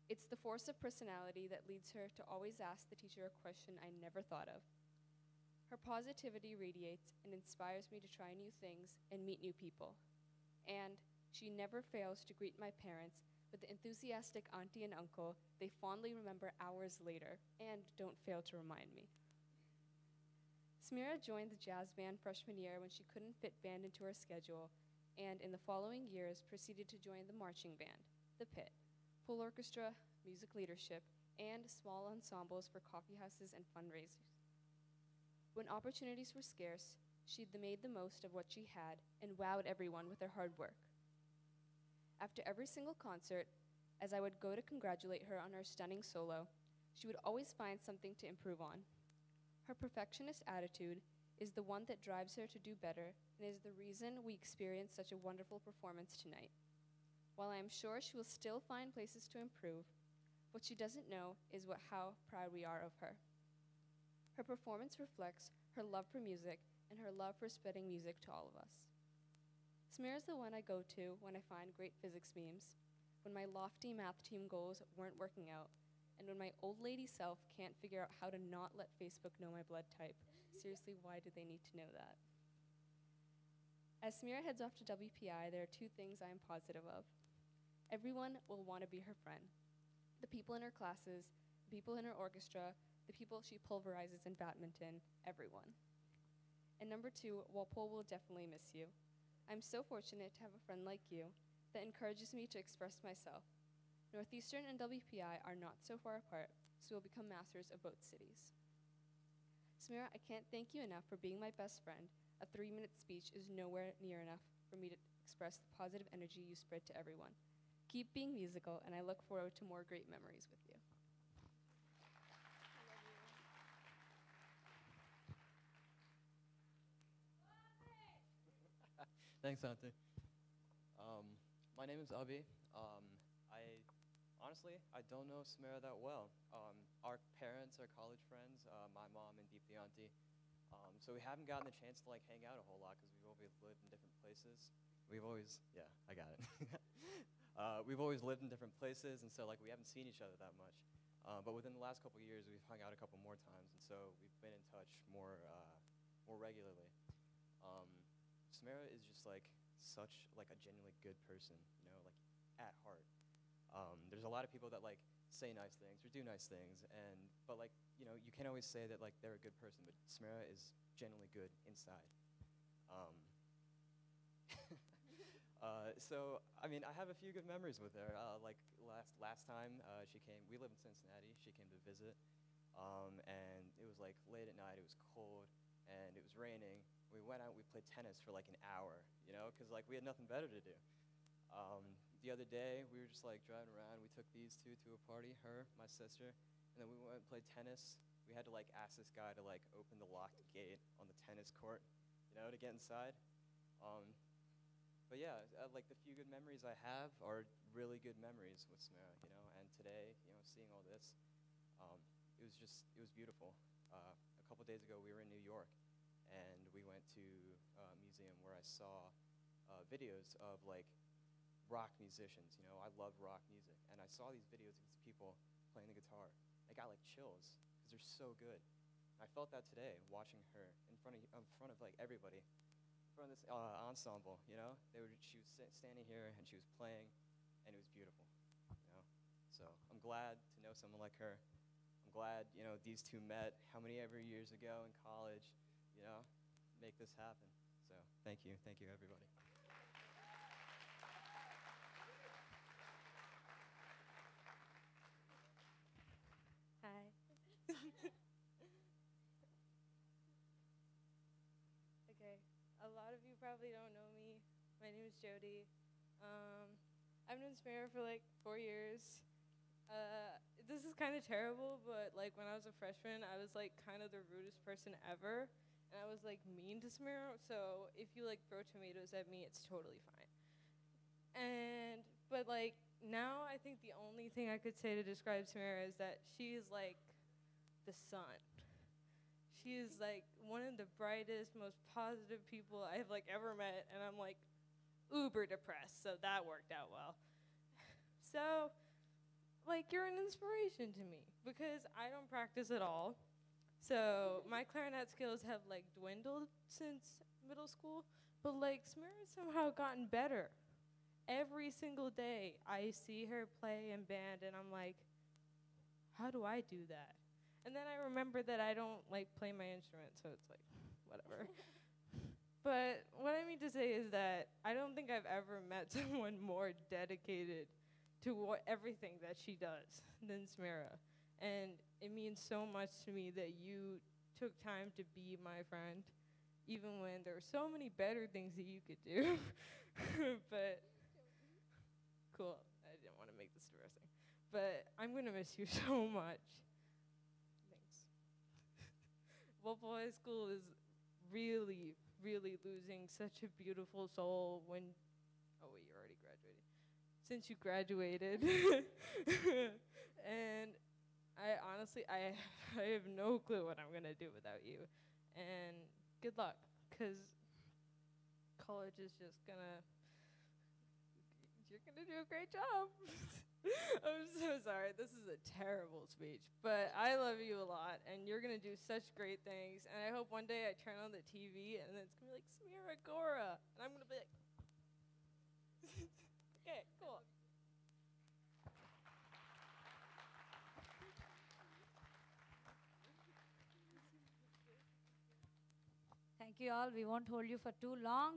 Speaker 7: It's the force of personality that leads her to always ask the teacher a question I never thought of. Her positivity radiates and inspires me to try new things and meet new people. And she never fails to greet my parents with the enthusiastic auntie and uncle they fondly remember hours later and don't fail to remind me. Smera joined the jazz band freshman year when she couldn't fit band into her schedule, and in the following years proceeded to join the marching band, the Pit, full orchestra, music leadership, and small ensembles for coffeehouses and fundraisers. When opportunities were scarce, she made the most of what she had and wowed everyone with her hard work. After every single concert, as I would go to congratulate her on her stunning solo, she would always find something to improve on. Her perfectionist attitude is the one that drives her to do better and is the reason we experience such a wonderful performance tonight. While I am sure she will still find places to improve, what she doesn't know is how proud we are of her. Her performance reflects her love for music and her love for spreading music to all of us. Smera is the one I go to when I find great physics memes, when my lofty math team goals weren't working out, and when my old lady self can't figure out how to not let Facebook know my blood type. Seriously, why do they need to know that? As Smera heads off to WPI, there are two things I am positive of. Everyone will want to be her friend. The people in her classes, the people in her orchestra, the people she pulverizes in badminton, everyone. And number 2, Walpole will definitely miss you. I'm so fortunate to have a friend like you that encourages me to express myself. Northeastern and WPI are not so far apart, so we'll become masters of both cities. Smera, I can't thank you enough for being my best friend. A 3-minute speech is nowhere near enough for me to express the positive energy you spread to everyone. Keep being musical, and I look forward to more great memories with you.
Speaker 19: Thanks, Auntie. My name is Abhi. I don't know Smera that well. Our parents are college friends, my mom and Deepthi Auntie. So we haven't gotten the chance to like hang out a whole lot because we've always lived in different places. We've always lived in different places, and so like we haven't seen each other that much. But within the last couple of years, we've hung out a couple more times, and so we've been in touch more regularly. Smera is just like such like a genuinely good person, you know, like at heart. There's a lot of people that like say nice things or do nice things, but like you know you can't always say that like they're a good person, but Smera is genuinely good inside. So I mean I have a few good memories with her. Like last time she came, we live in Cincinnati. She came to visit, and it was like late at night. It was cold and it was raining. We went out, we played tennis for like an hour, you know, because like we had nothing better to do. The other day, we were just like driving around. We took these two to a party, her, my sister, and then we went and played tennis. We had to like ask this guy to like open the locked gate on the tennis court, you know, to get inside. But yeah, like the few good memories I have are really good memories with Smera, you know, and today, you know, seeing all this, it was beautiful. A couple days ago, we were in New York, and we went to a museum where I saw videos of like rock musicians. You know, I love rock music, and I saw these videos of these people playing the guitar. I got like chills because they're so good. And I felt that today watching her in front of like everybody, in front of this ensemble. You know, she was standing here and she was playing, and it was beautiful. You know, so I'm glad to know someone like her. I'm glad, you know, these two met how many ever years ago in college, you know, make this happen. So thank you everybody.
Speaker 7: Hi. Okay, a lot of you probably don't know me. My name is Jody. I've known Smera for like 4 years. This is kind of terrible, but like when I was a freshman, I was like kind of the rudest person ever, and I was like mean to Smera. So if you like throw tomatoes at me, it's totally fine. But like now, I think the only thing I could say to describe Smera is that she is like the sun. She is like one of the brightest, most positive people I've like ever met, and I'm like uber depressed, so that worked out well. So, like, you're an inspiration to me because I don't practice at all. So my clarinet skills have like dwindled since middle school, but like Smera's somehow gotten better. Every single day I see her play in band and I'm like, how do I do that? And then I remember that I don't like play my instrument, so it's like, whatever. But what I mean to say is that I don't think I've ever met someone more dedicated to everything that she does than Smera. And it means so much to me that you took time to be my friend, even when there are so many better things that you could do. But cool, I didn't want to make this depressing. But I'm going to miss you so much. Thanks. Walpole High School is really, really losing such a beautiful soul when, oh wait, you already graduated. Since you graduated. And I honestly, I have no clue what I'm going to do without you. And good luck, because college is just going to, you're going to do a great job. I'm so sorry. This is a terrible speech. But I love you a lot, and you're going to do such great things. And I hope one day I turn on the TV, and it's going to be like, Smera Gora. And I'm going to be like, okay, cool.
Speaker 2: Thank
Speaker 3: Thank you all. We won't hold you for too long.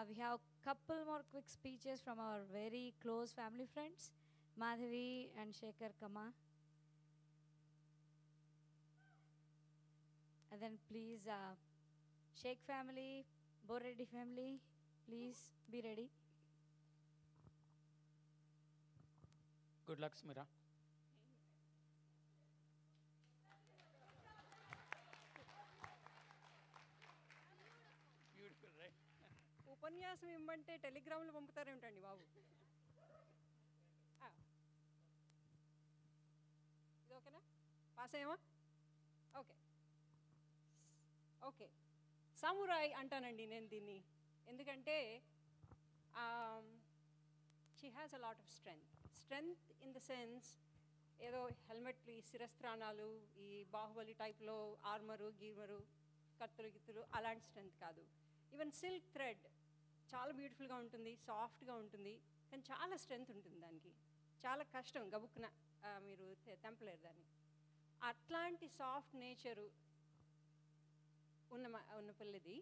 Speaker 3: We have a couple more quick speeches from our very close family friends, Madhavi and Shekhar Kama. And then please, Sheikh family, Boreddy family, please be ready.
Speaker 20: Good luck, Smera. Beautiful, right?
Speaker 21: ఉపన్యాసం ఇమ్మంటే టెలిగ్రామ్లు పంపుతారేమిటండి బాబు. ఇది ఓకేనా? Pass అయ్యామా? Okay okay. Samurai అంటానండి నేను దీన్ని, ఎందుకంటే she has a lot of strength in the sense ఏదో హెల్మెట్లు, ఈ శిరస్త్రాణాలు, ఈ బాహుబలి టైప్లో ఆర్మరు గీర్మరు కత్తులు గిత్తులు అలాంటి స్ట్రెంగ్త్ కాదు. ఈవెన్ సిల్క్ థ్రెడ్ చాలా బ్యూటిఫుల్గా ఉంటుంది, సాఫ్ట్గా ఉంటుంది, కానీ చాలా స్ట్రెంగ్త్ ఉంటుంది దానికి. చాలా కష్టం గబుక్కున మీరు తెంపలేరు దాన్ని. అట్లాంటి సాఫ్ట్ నేచరు ఉన్న పిల్లది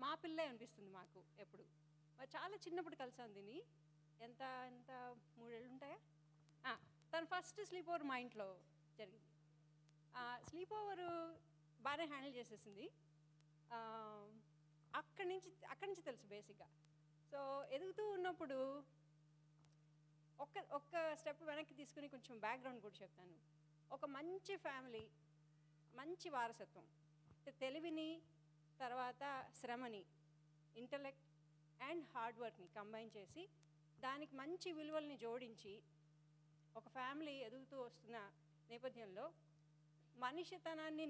Speaker 21: మా పిల్లే అనిపిస్తుంది మాకు ఎప్పుడు. చాలా చిన్నప్పుడు కలిసాను దీన్ని. ఎంత 3 ఏళ్ళు ఉంటాయా? తను ఫస్ట్ స్లీప్ ఓవర్ మా ఇంట్లో జరిగింది. స్లీప్ ఓవరు బాగానే హ్యాండిల్ చేసేసింది. అక్కడి నుంచి తెలుసు బేసిక్గా. సో ఎదుగుతూ ఉన్నప్పుడు ఒక్క స్టెప్ వెనక్కి తీసుకుని కొంచెం బ్యాక్గ్రౌండ్ కూడా చెప్తాను. ఒక మంచి ఫ్యామిలీ, మంచి వారసత్వం, తెలివిని, తర్వాత శ్రమని, ఇంటలెక్ట్ అండ్ హార్డ్ వర్క్ని కంబైన్ చేసి దానికి మంచి విలువల్ని జోడించి ఒక ఫ్యామిలీ ఎదుగుతూ వస్తున్న నేపథ్యంలో మనిషితనాన్ని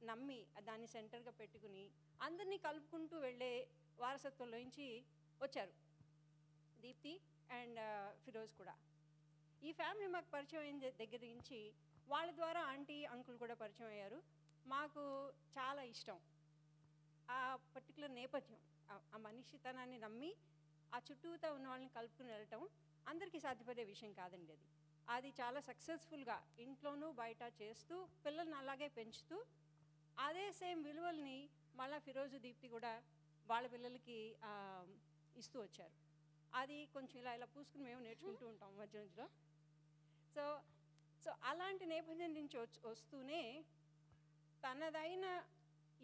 Speaker 21: నమ్మి దాన్ని సెంటర్గా పెట్టుకుని అందరినీ కలుపుకుంటూ వెళ్ళే వారసత్వంలోంచి వచ్చారు దీప్తి అండ్ ఫిరోజ్ కూడా. ఈ ఫ్యామిలీ మాకు పరిచయం అయిన దగ్గర నుంచి వాళ్ళ ద్వారా ఆంటీ అంకుల్ కూడా పరిచయం అయ్యారు. మాకు చాలా ఇష్టం ఆ పర్టికులర్ నేపథ్యం. ఆ మనిషితనాన్ని నమ్మి ఆ చుట్టూతో ఉన్న వాళ్ళని కలుపుకుని వెళ్ళటం అందరికీ సాధ్యపడే విషయం కాదండి. అది చాలా సక్సెస్ఫుల్గా ఇంట్లోనూ బయట చేస్తూ పిల్లల్ని అలాగే పెంచుతూ అదే సేమ్ విలువల్ని మళ్ళీ ఫిరోజు దీప్తి కూడా వాళ్ళ పిల్లలకి ఇస్తూ వచ్చారు. అది కొంచెం ఇలా పూసుకుని మేము నేర్చుకుంటూ ఉంటాం మధ్య మధ్యలో. సో అలాంటి నేపథ్యం నుంచి వస్తూనే తనదైన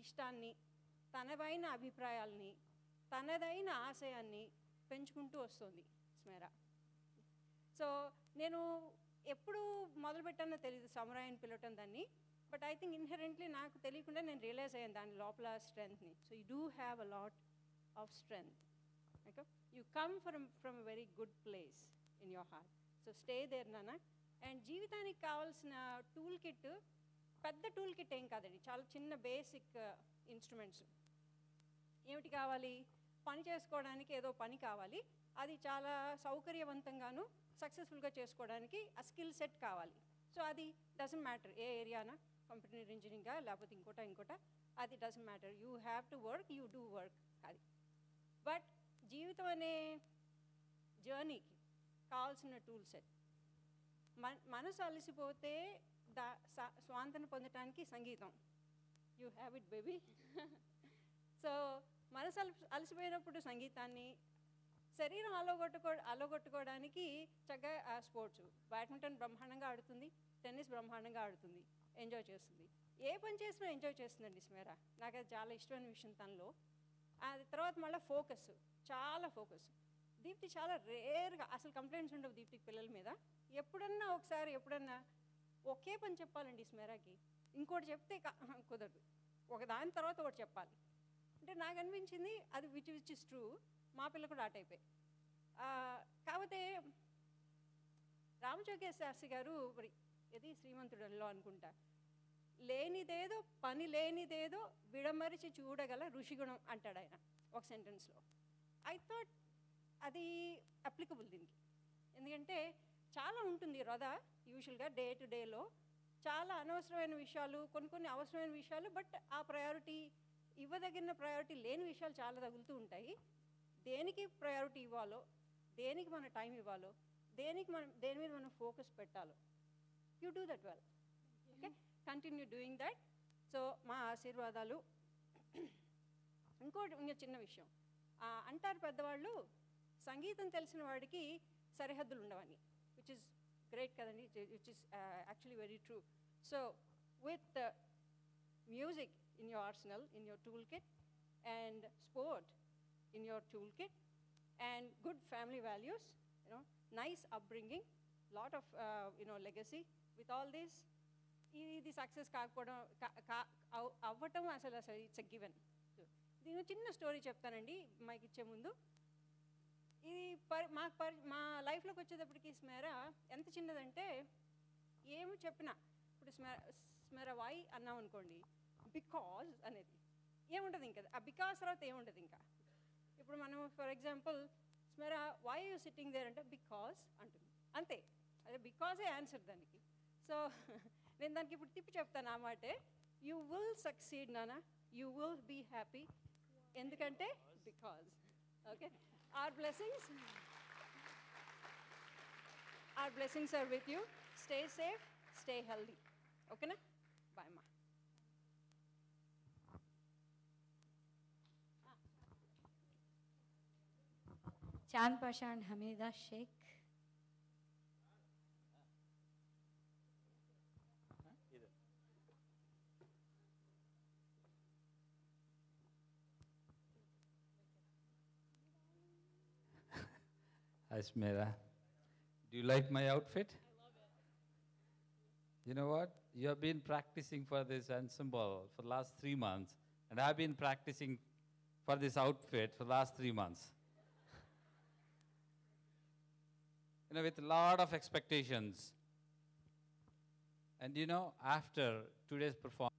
Speaker 21: ఇష్టాన్ని, తనదైన అభిప్రాయాల్ని, తనదైన ఆశయాన్ని పెంచుకుంటూ వస్తుంది స్మేర. సో నేను ఎప్పుడు మొదలుపెట్టానో తెలియదు సమురాయ్ పిలవటం దాన్ని. బట్ ఐ థింక్ ఇన్హెరెంట్లీ నాకు తెలియకుండా నేను రియలైజ్ అయ్యాను దాని లోపల స్ట్రెంగ్త్ని. So you do have a lot of strength. Okay, you come from a very good place in your heart. So stay there నాన్న. అండ్ జీవితానికి కావాల్సిన టూల్ కిట్ పెద్ద టూల్ కిట్ ఏం కాదండి, చాలా చిన్న బేసిక్ ఇన్స్ట్రుమెంట్స్. ఏమిటి కావాలి? పని చేసుకోవడానికి ఏదో పని కావాలి, అది చాలా సౌకర్యవంతంగాను సక్సెస్ఫుల్గా చేసుకోవడానికి ఆ స్కిల్ సెట్ కావాలి. సో అది డజంట్ మ్యాటర్ ఏ ఏరియానా, కంప్యూటర్ ఇంజనీరింగా లేకపోతే ఇంకోట, అది doesn't matter. You have to work, you do work. అది బట్ జీవితం అనే జర్నీకి కావాల్సిన టూల్ సెట్. మనసు అలసిపోతే స్వాంతన పొందటానికి సంగీతం. You have it baby. So మనసు అలసిపోయినప్పుడు సంగీతాన్ని, శరీరం అలగొట్టుకోవడానికి చక్కగా స్పోర్ట్స్. బ్యాడ్మింటన్ బ్రహ్మాండంగా ఆడుతుంది, టెన్నిస్ బ్రహ్మాండంగా ఆడుతుంది, ఎంజాయ్ చేస్తుంది. ఏ పని చేసినా ఎంజాయ్ చేస్తుందండి స్మేర. నాకు అది చాలా ఇష్టమైన విషయం తనలో. అది తర్వాత మళ్ళీ ఫోకస్, చాలా ఫోకస్. దీప్తి చాలా రేర్గా, అసలు కంప్లైంట్స్ ఉండవు దీప్తికి పిల్లల మీద. ఎప్పుడన్నా ఒకే పని చెప్పాలండి స్మేరాకి. ఇంకోటి చెప్తే కుదరదు, ఒకదాని తర్వాత ఒకటి చెప్పాలి. అంటే నాకు అనిపించింది అది విచ్ ఇస్ ట్రూ. మా పిల్ల కూడా ఆ టైపే. కాకపోతే రామజోగేశ్ శాస్త్రి గారు ఇది శ్రీమంతుడలో అనుకుంటా, లేనిదేదో పని లేనిదేదో విడమరిచి చూడగల ఋషిగుణం అంటాడు ఆయన ఒక సెంటెన్స్లో. ఐ థాట్ అది అప్లికబుల్ దీనికి. ఎందుకంటే చాలా ఉంటుంది రొదా యూజువల్గా డే టు డేలో, చాలా అనవసరమైన విషయాలు, కొన్ని అవసరమైన విషయాలు, బట్ ఆ ప్రయారిటీ ఇవ్వదగిన ప్రయారిటీ లేని విషయాలు చాలా తగులుతూ ఉంటాయి. దేనికి ప్రయారిటీ ఇవ్వాలో, దేనికి మన టైం ఇవ్వాలో, దేని మీద మనం ఫోకస్ పెట్టాలో, you do that well. Okay, continue doing that. So మా ఆశీర్వాదాలు ఇంకోటి ఇంకా చిన్న విషయం అంటారు పెద్దవాళ్ళు, సంగీతం తెలిసిన వాడికి సరిహద్దులు ఉండవని, విచ్ ఇస్ గ్రేట్ కదండి, which is actually very true. So with music in your arsenal, in your toolkit, and sport in your toolkit, and good family values, nice upbringing, lot of legacy. With all this, ఇది success కాకపోవడం అవ్వటం అసలు it's a given. దీని చిన్న story చెప్తానండి mic ఇచ్చే ముందు. ఇది మా లైఫ్లోకి వచ్చేటప్పటికి స్మెరా ఎంత చిన్నదంటే, ఏమి చెప్పినా ఇప్పుడు స్మెరా వై అన్నాం అనుకోండి, బికాజ్ అనేది ఏముంటుంది ఇంకా, ఆ బికాజ్ తర్వాత ఏముంటుంది ఇంకా. ఇప్పుడు మనం for example Smera why you sitting there అంటే బికాజ్ అంటుంది, అంతే. అదే బికాజే ఆన్సర్ దానికి. సో నేను దానికి ఇప్పుడు తిప్పి చెప్తాను ఆ మాటే, యూ విల్ సక్సీడ్ నానా, యూ విల్ బీ హ్యాపీ, ఎందుకంటే because. Okay, our blessings are with you. Stay safe, stay healthy. Okay na? Bye ma.
Speaker 3: Chand Pashan Hamida Sheikh.
Speaker 1: Hi, Smera. Do you like my outfit? I love it. You know what? You have been practicing for this ensemble for the last 3 months, and I've been practicing for this outfit for the last 3 months. With a lot of expectations. And after today's performance,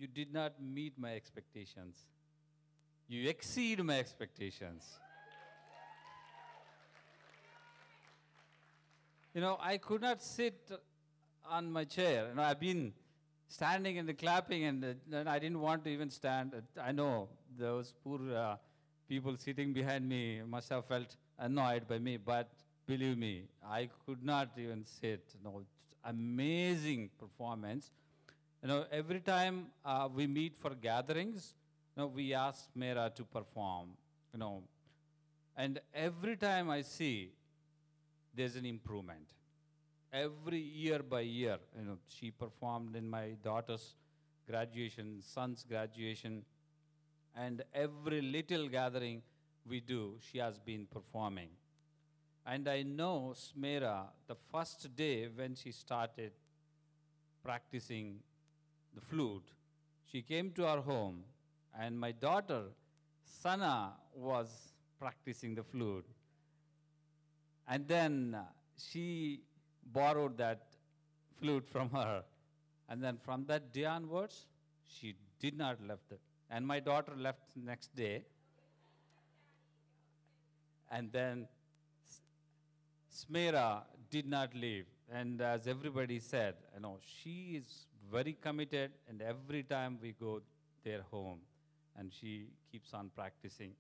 Speaker 1: you did not meet my expectations. You exceed my expectations. I could not sit on my chair. I've been standing and clapping, and I didn't want to even stand. I know those poor people sitting behind me must have felt annoyed by me, but believe me, I could not even sit. Amazing performance. Every time we meet for gatherings, we ask Smera to perform. And every time I see, there's an improvement. Every year by year, she performed in my daughter's graduation, son's graduation, and every little gathering we do, she has been performing. And I know Smera, the first day when she started practicing the flute, she came to our home, and my daughter, Sana, was practicing the flute. And then she borrowed that flute from her. And then from that day onwards, she did not left it. And my daughter left next day. And then Smera did not leave. And as everybody said, she is very committed, and every time we go their home, and she keeps on practicing.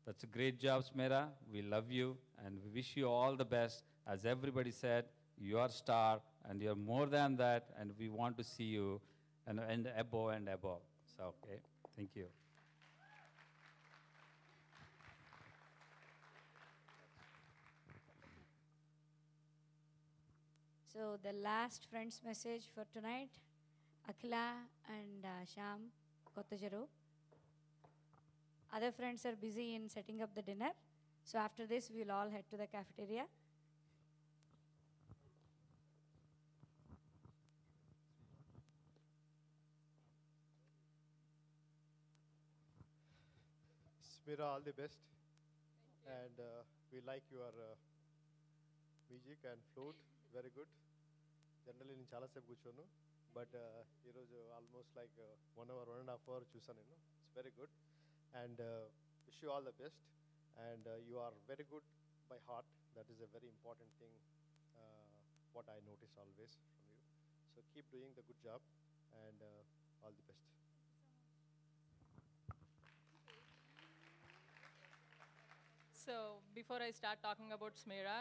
Speaker 1: That's a great job, Smera. We love you, and we wish you all the best. As everybody said, you are a star, and you're more than that, and we want to see you and above and above. So, okay, thank you.
Speaker 3: So the last friend's message for tonight, Akhila and Sham Kottajaru. Other friends are busy in setting up the dinner. So after this, we'll all head to the cafeteria.
Speaker 5: Smera, all the best. And we like your music and flute. Very good. Generally, నేను చాలాసేపు కూర్చోను but ఈరోజు almost like 1 hour, 1.5 hours చూసాను నేను. It's very good and wish you all the best and you are very good by heart. That is a very important thing what I notice always from you. So keep doing the good job and all the best.
Speaker 22: So before I start talking about Smera,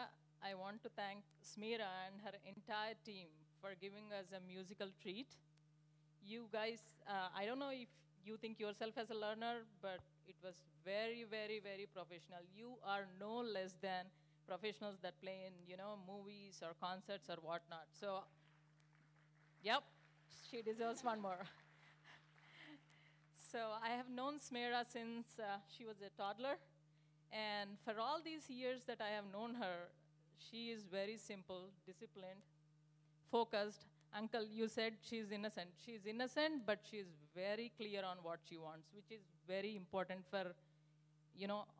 Speaker 22: I want to thank Smera and her entire team for giving us a musical treat. You guys, I don't know if you think yourself as a learner, but it was very, very, very professional. You are no less than professionals that play in, movies or concerts or whatnot. So, yep, she deserves one more. So I have known Smera since she was a toddler. And for all these years that I have known her, she is very simple, disciplined, focused. Uncle, you said she's innocent. She's innocent, but she's very clear on what she wants, which is very important for,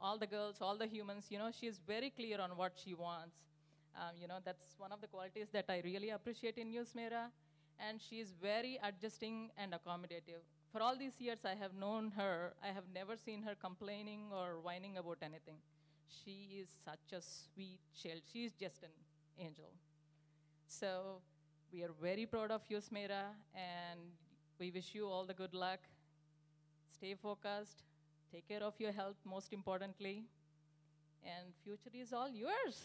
Speaker 22: all the girls, all the humans. She is very clear on what she wants. That's one of the qualities that I really appreciate in you, Smera. And she is very adjusting and accommodative. For all these years I have known her, I have never seen her complaining or whining about anything. She is such a sweet child. She is just an angel. So we are very proud of you, Smera, and we wish you all the good luck. Stay focused, take care of your health most importantly, and future is all yours.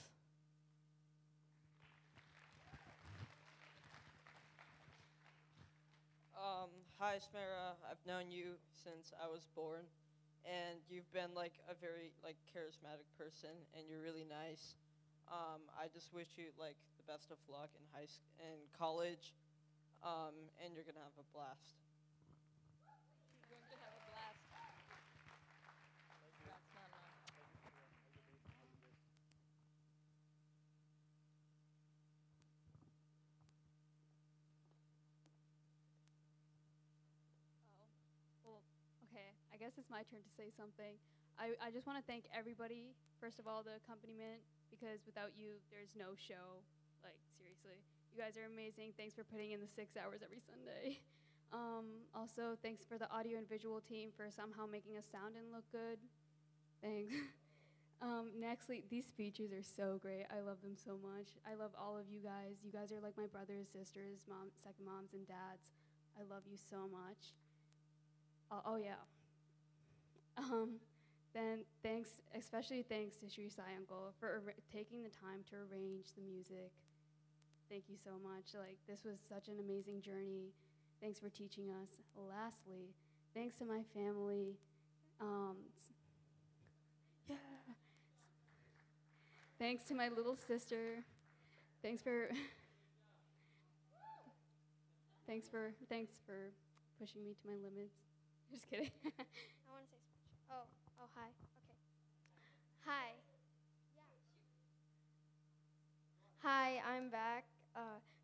Speaker 23: Hi, Smera. I've known you since I was born, and you've been like a very charismatic person, and you're really nice. I just wish you like the best of luck in in college, and you're gonna have a blast.
Speaker 24: Okay, I guess it's my turn to say something. I just want to thank everybody, first of all, the accompaniment, because without you, there's no show. Like, seriously. You guys are amazing. Thanks for putting in the 6 hours every Sunday. Also, thanks for the audio and visual team for somehow making us sound and look good. Thanks. Nextly, these speeches are so great. I love them so much. I love all of you guys. You guys are like my brothers, sisters, second moms, and dads. I love you so much. Oh yeah. Then especially thanks to Sri Sai Uncle for taking the time to arrange the music. Thank you so much. Like, this was such an amazing journey. Thanks for teaching us. Lastly, thanks to my family. Thanks to my little sister. Thanks for pushing me to my limits. Just kidding.
Speaker 6: I want to say Spanish. Oh, hi. Okay. Hi. Hi, I'm back.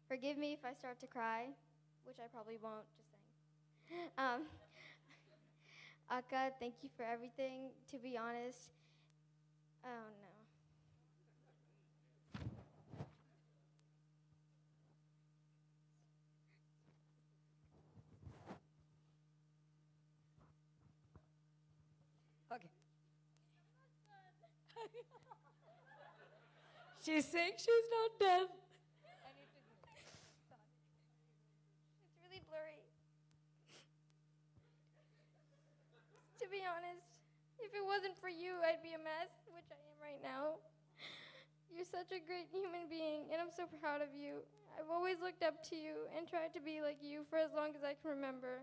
Speaker 6: Forgive me if I start to cry, which I probably won't, just saying. Akka, thank you for everything. To be honest, oh no.
Speaker 3: Okay. She's saying she's not done.
Speaker 6: It's really blurry. To be honest, if it wasn't for you, I'd be a mess, which I am right now. You're such a great human being, and I'm so proud of you. I've always looked up to you and tried to be like you for as long as I can remember.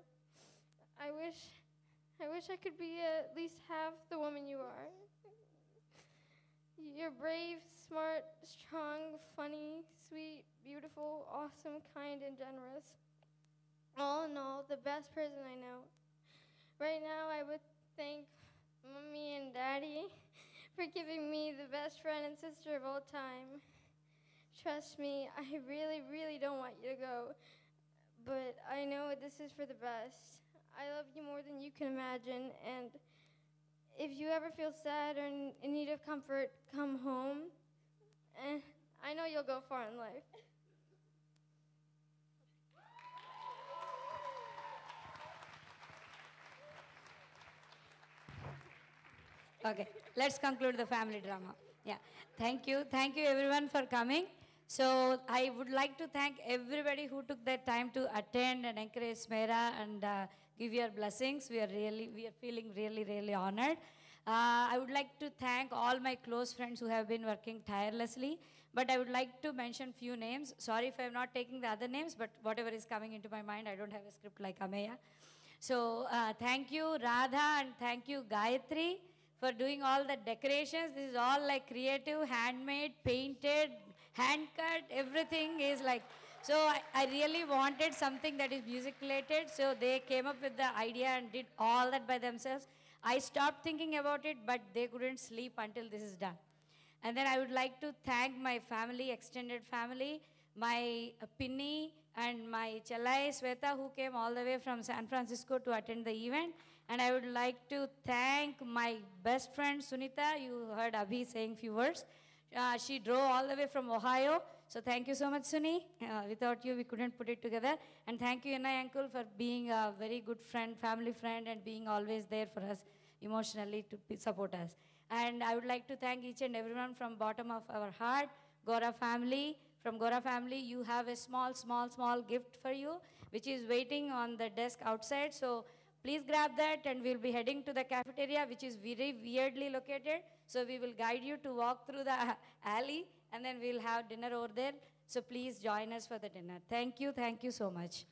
Speaker 6: I wish I could be at least half the woman you are. You're brave, smart, strong, funny, sweet, beautiful, awesome, kind, and generous. All in all, the best person I know. Right now, I would thank Mommy and Daddy for giving me the best friend and sister of all time. Trust me, I really, really don't want you to go, but I know this is for the best. I love you more than you can imagine, and if you ever feel sad or in need of comfort, come home. And I know you'll go far in life.
Speaker 3: Okay, let's conclude the family drama. Yeah, thank you everyone for coming. So I would like to thank everybody who took their time to attend and encourage Smera and give your blessings. We are feeling really honored. I would like to thank all my close friends who have been working tirelessly. But I would like to mention few names. Sorry if I'm not taking the other names, but whatever is coming into my mind, I don't have a script like Ameya. So thank you, Radha, and thank you, Gayatri, for doing all the decorations. This is all like creative, handmade, painted, hand cut, everything is like, so I really wanted something that is music related, so they came up with the idea and did all that by themselves. I stopped thinking about it, but they couldn't sleep until this is done. And then I would like to thank my family, extended family, my Pinny and my Chalai Sweta, who came all the way from San Francisco to attend the event. And I would like to thank my best friend, Sunita. You heard Abhi saying few words. She drove all the way from Ohio. So thank you so much, Suni. Without you, we couldn't put it together. And thank you, Innai Uncle, for being a very good friend, family friend, and being always there for us emotionally to support us. And I would like to thank each and everyone from bottom of our heart. Gora family, from Gora family, you have a small gift for you, which is waiting on the desk outside. So please grab that, and we'll be heading to the cafeteria, which is very weirdly located. So we will guide you to walk through the alley, and then we'll have dinner over there. So please join us for the dinner. Thank you so much.